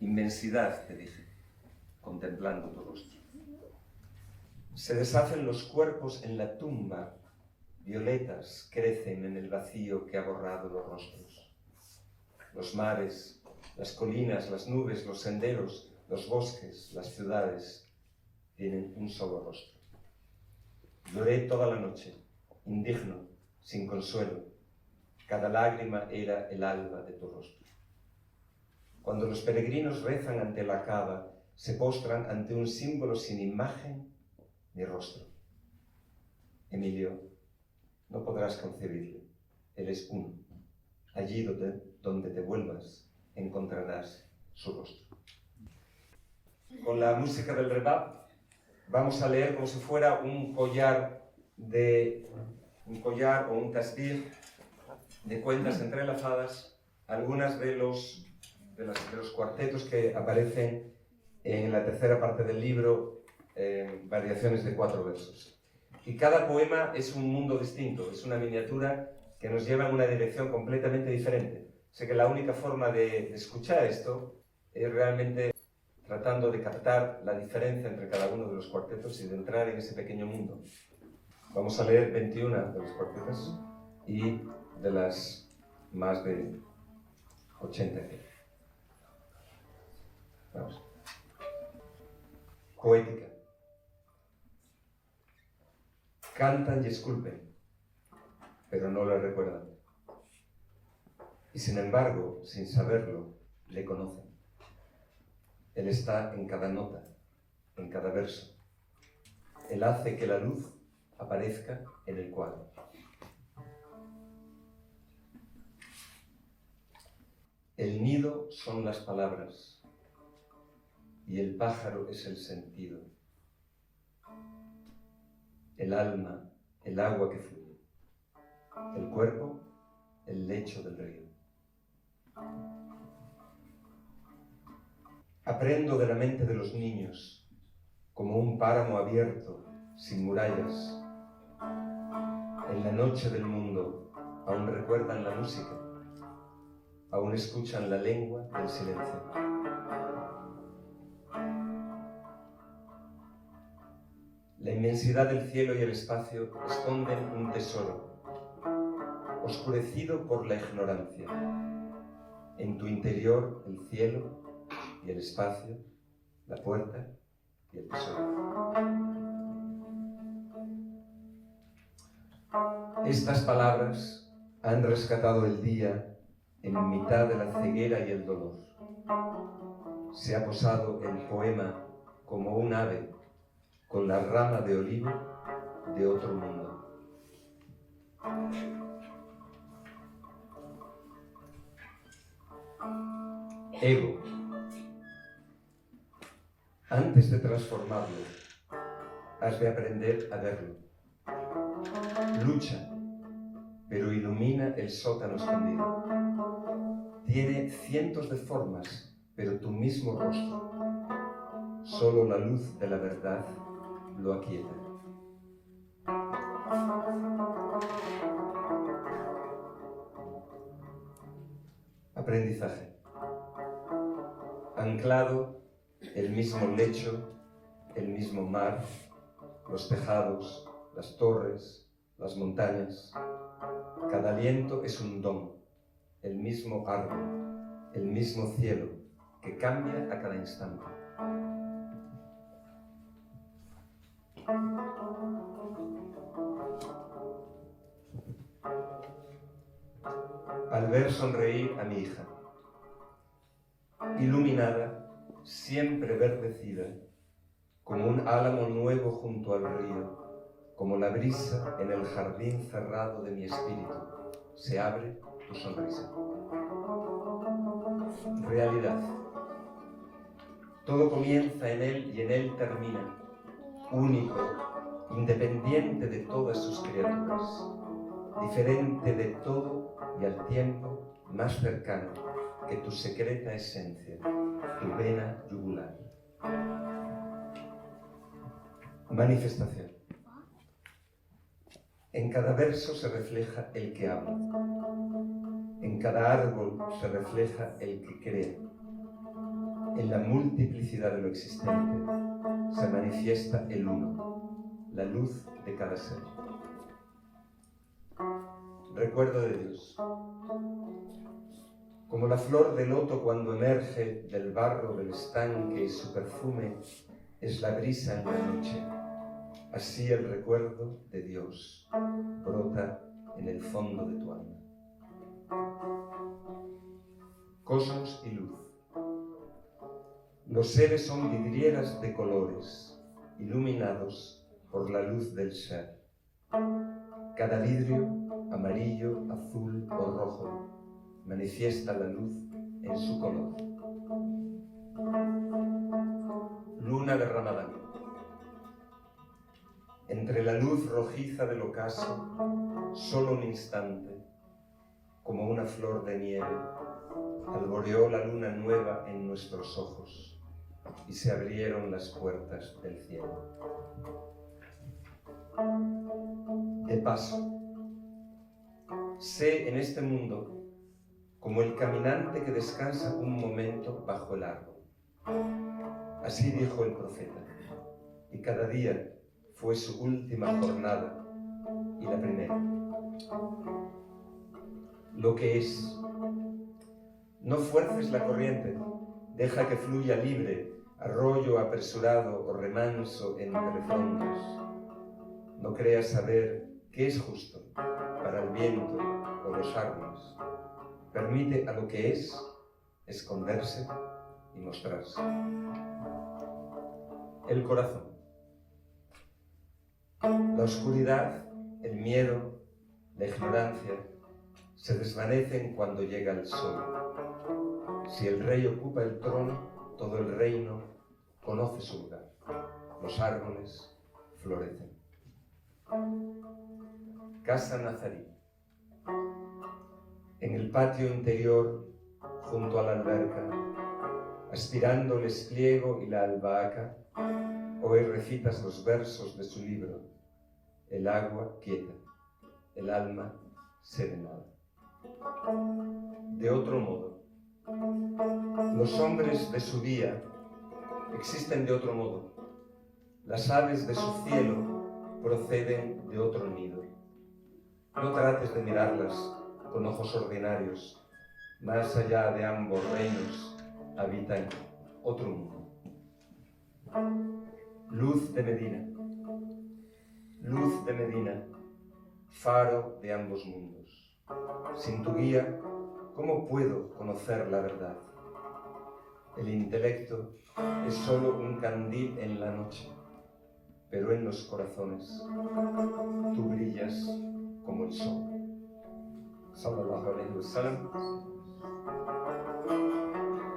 Speaker 4: Inmensidad, te dije, contemplando tu rostro. Se deshacen los cuerpos en la tumba, violetas crecen en el vacío que ha borrado los rostros. Los mares, las colinas, las nubes, los senderos, los bosques, las ciudades tienen un solo rostro. Lloré toda la noche, indigno, sin consuelo. Cada lágrima era el alba de tu rostro. Cuando los peregrinos rezan ante la Kaaba, se postran ante un símbolo sin imagen ni rostro. Emilio, no podrás concebirlo. Él es uno. Allí donde te vuelvas, encontrarás su rostro. Con la música del rebab, vamos a leer como si fuera un collar o un tasbih de cuentas entrelazadas, algunas de los cuartetos que aparecen en la tercera parte del libro, variaciones de 4 versos. Y cada poema es un mundo distinto, es una miniatura que nos lleva en una dirección completamente diferente. Sé que la única forma de escuchar esto es realmente tratando de captar la diferencia entre cada uno de los cuartetos y de entrar en ese pequeño mundo. Vamos a leer 21 de los cuartetos y de las más de 80 que hay. Vamos. Poética. Cantan y esculpen, pero no le recuerdan. Y sin embargo, sin saberlo, le conocen. Él está en cada nota, en cada verso. Él hace que la luz aparezca en el cuadro. El nido son las palabras y el pájaro es el sentido. El alma, el agua que fluye. El cuerpo, el lecho del río. Aprendo de la mente de los niños, como un páramo abierto, sin murallas. En la noche del mundo, aún recuerdan la música, aún escuchan la lengua del silencio. La inmensidad del cielo y el espacio esconden un tesoro, oscurecido por la ignorancia. En tu interior, el cielo y el espacio, la puerta y el tesoro. Estas palabras han rescatado el día en mitad de la ceguera y el dolor. Se ha posado el poema como un ave con la rama de olivo de otro mundo. Ego. Antes de transformarlo, has de aprender a verlo. Lucha, pero ilumina el sótano escondido. Tiene cientos de formas, pero tu mismo rostro. Solo la luz de la verdad lo aquieta. Aprendizaje. Anclado, el mismo lecho, el mismo mar, los tejados, las torres, las montañas. Cada aliento es un don, el mismo árbol, el mismo cielo, que cambia a cada instante. Al ver sonreír a mi hija, iluminada, siempre verdecida, como un álamo nuevo junto al río, como la brisa en el jardín cerrado de mi espíritu, se abre tu sonrisa. Realidad. Todo comienza en él y en él termina, único, independiente de todas sus criaturas, diferente de todo y al tiempo más cercano que tu secreta esencia, tu vena yugular. Manifestación. En cada verso se refleja el que habla. En cada árbol se refleja el que crea. En la multiplicidad de lo existente se manifiesta el uno, la luz de cada ser. Recuerdo de Dios. Como la flor de loto cuando emerge del barro del estanque y su perfume es la brisa en la noche, así el recuerdo de Dios brota en el fondo de tu alma. Cosmos y luz. Los seres son vidrieras de colores, iluminados por la luz del ser. Cada vidrio, amarillo, azul o rojo, manifiesta la luz en su color. Luna de Ramadán. Entre la luz rojiza del ocaso, solo un instante, como una flor de nieve, alboreó la luna nueva en nuestros ojos y se abrieron las puertas del cielo. De paso, sé en este mundo como el caminante que descansa un momento bajo el árbol. Así dijo el profeta, y cada día fue su última jornada y la primera. Lo que es. No fuerces la corriente, deja que fluya libre, arroyo apresurado o remanso entre frondas. No creas saber qué es justo para el viento o los árboles. Permite a lo que es esconderse y mostrarse. El corazón. La oscuridad, el miedo, la ignorancia se desvanecen cuando llega el sol. Si el rey ocupa el trono, todo el reino conoce su lugar. Los árboles florecen. Casa nazarí. En el patio interior, junto a la alberca, aspirando el espliego y la albahaca, hoy recitas los versos de su libro. El agua quieta, el alma serenada. De otro modo, los hombres de su día existen de otro modo. Las aves de su cielo proceden de otro nido. No trates de mirarlas con ojos ordinarios. Más allá de ambos reinos habitan otro mundo. Luz de Medina. Luz de Medina, faro de ambos mundos. Sin tu guía, ¿cómo puedo conocer la verdad? El intelecto es solo un candil en la noche. pero en los corazones tú brillas como el sol. Sallallahu alayhi wa sallam.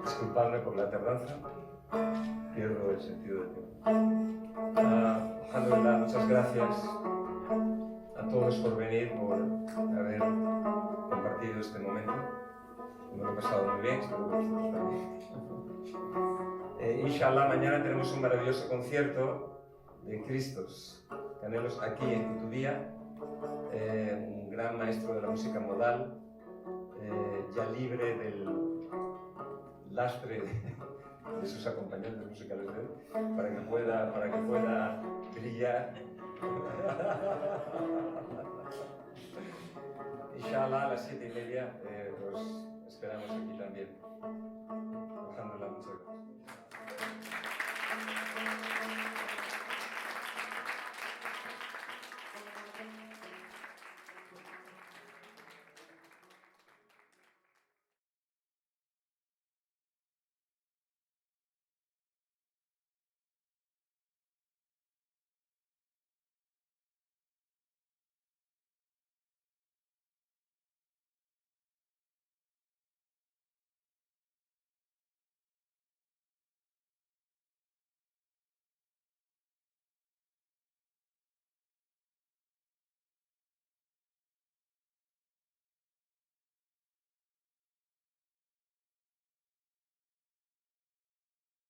Speaker 4: Disculpadme por la tardanza, pierdo el sentido del tiempo. Alhamdulillah, muchas gracias a todos por venir, por haber compartido este momento. Me lo he pasado muy bien, espero que vosotros también. Inshallah, mañana tenemos un maravilloso concierto de Cristos Canelos aquí en Kutubía, un gran maestro de la música modal, ya libre del lastre de sus acompañantes musicales de él, para que pueda brillar. Inshallah, a las 7:30 os esperamos aquí también. Alhamdulillah, muchas gracias.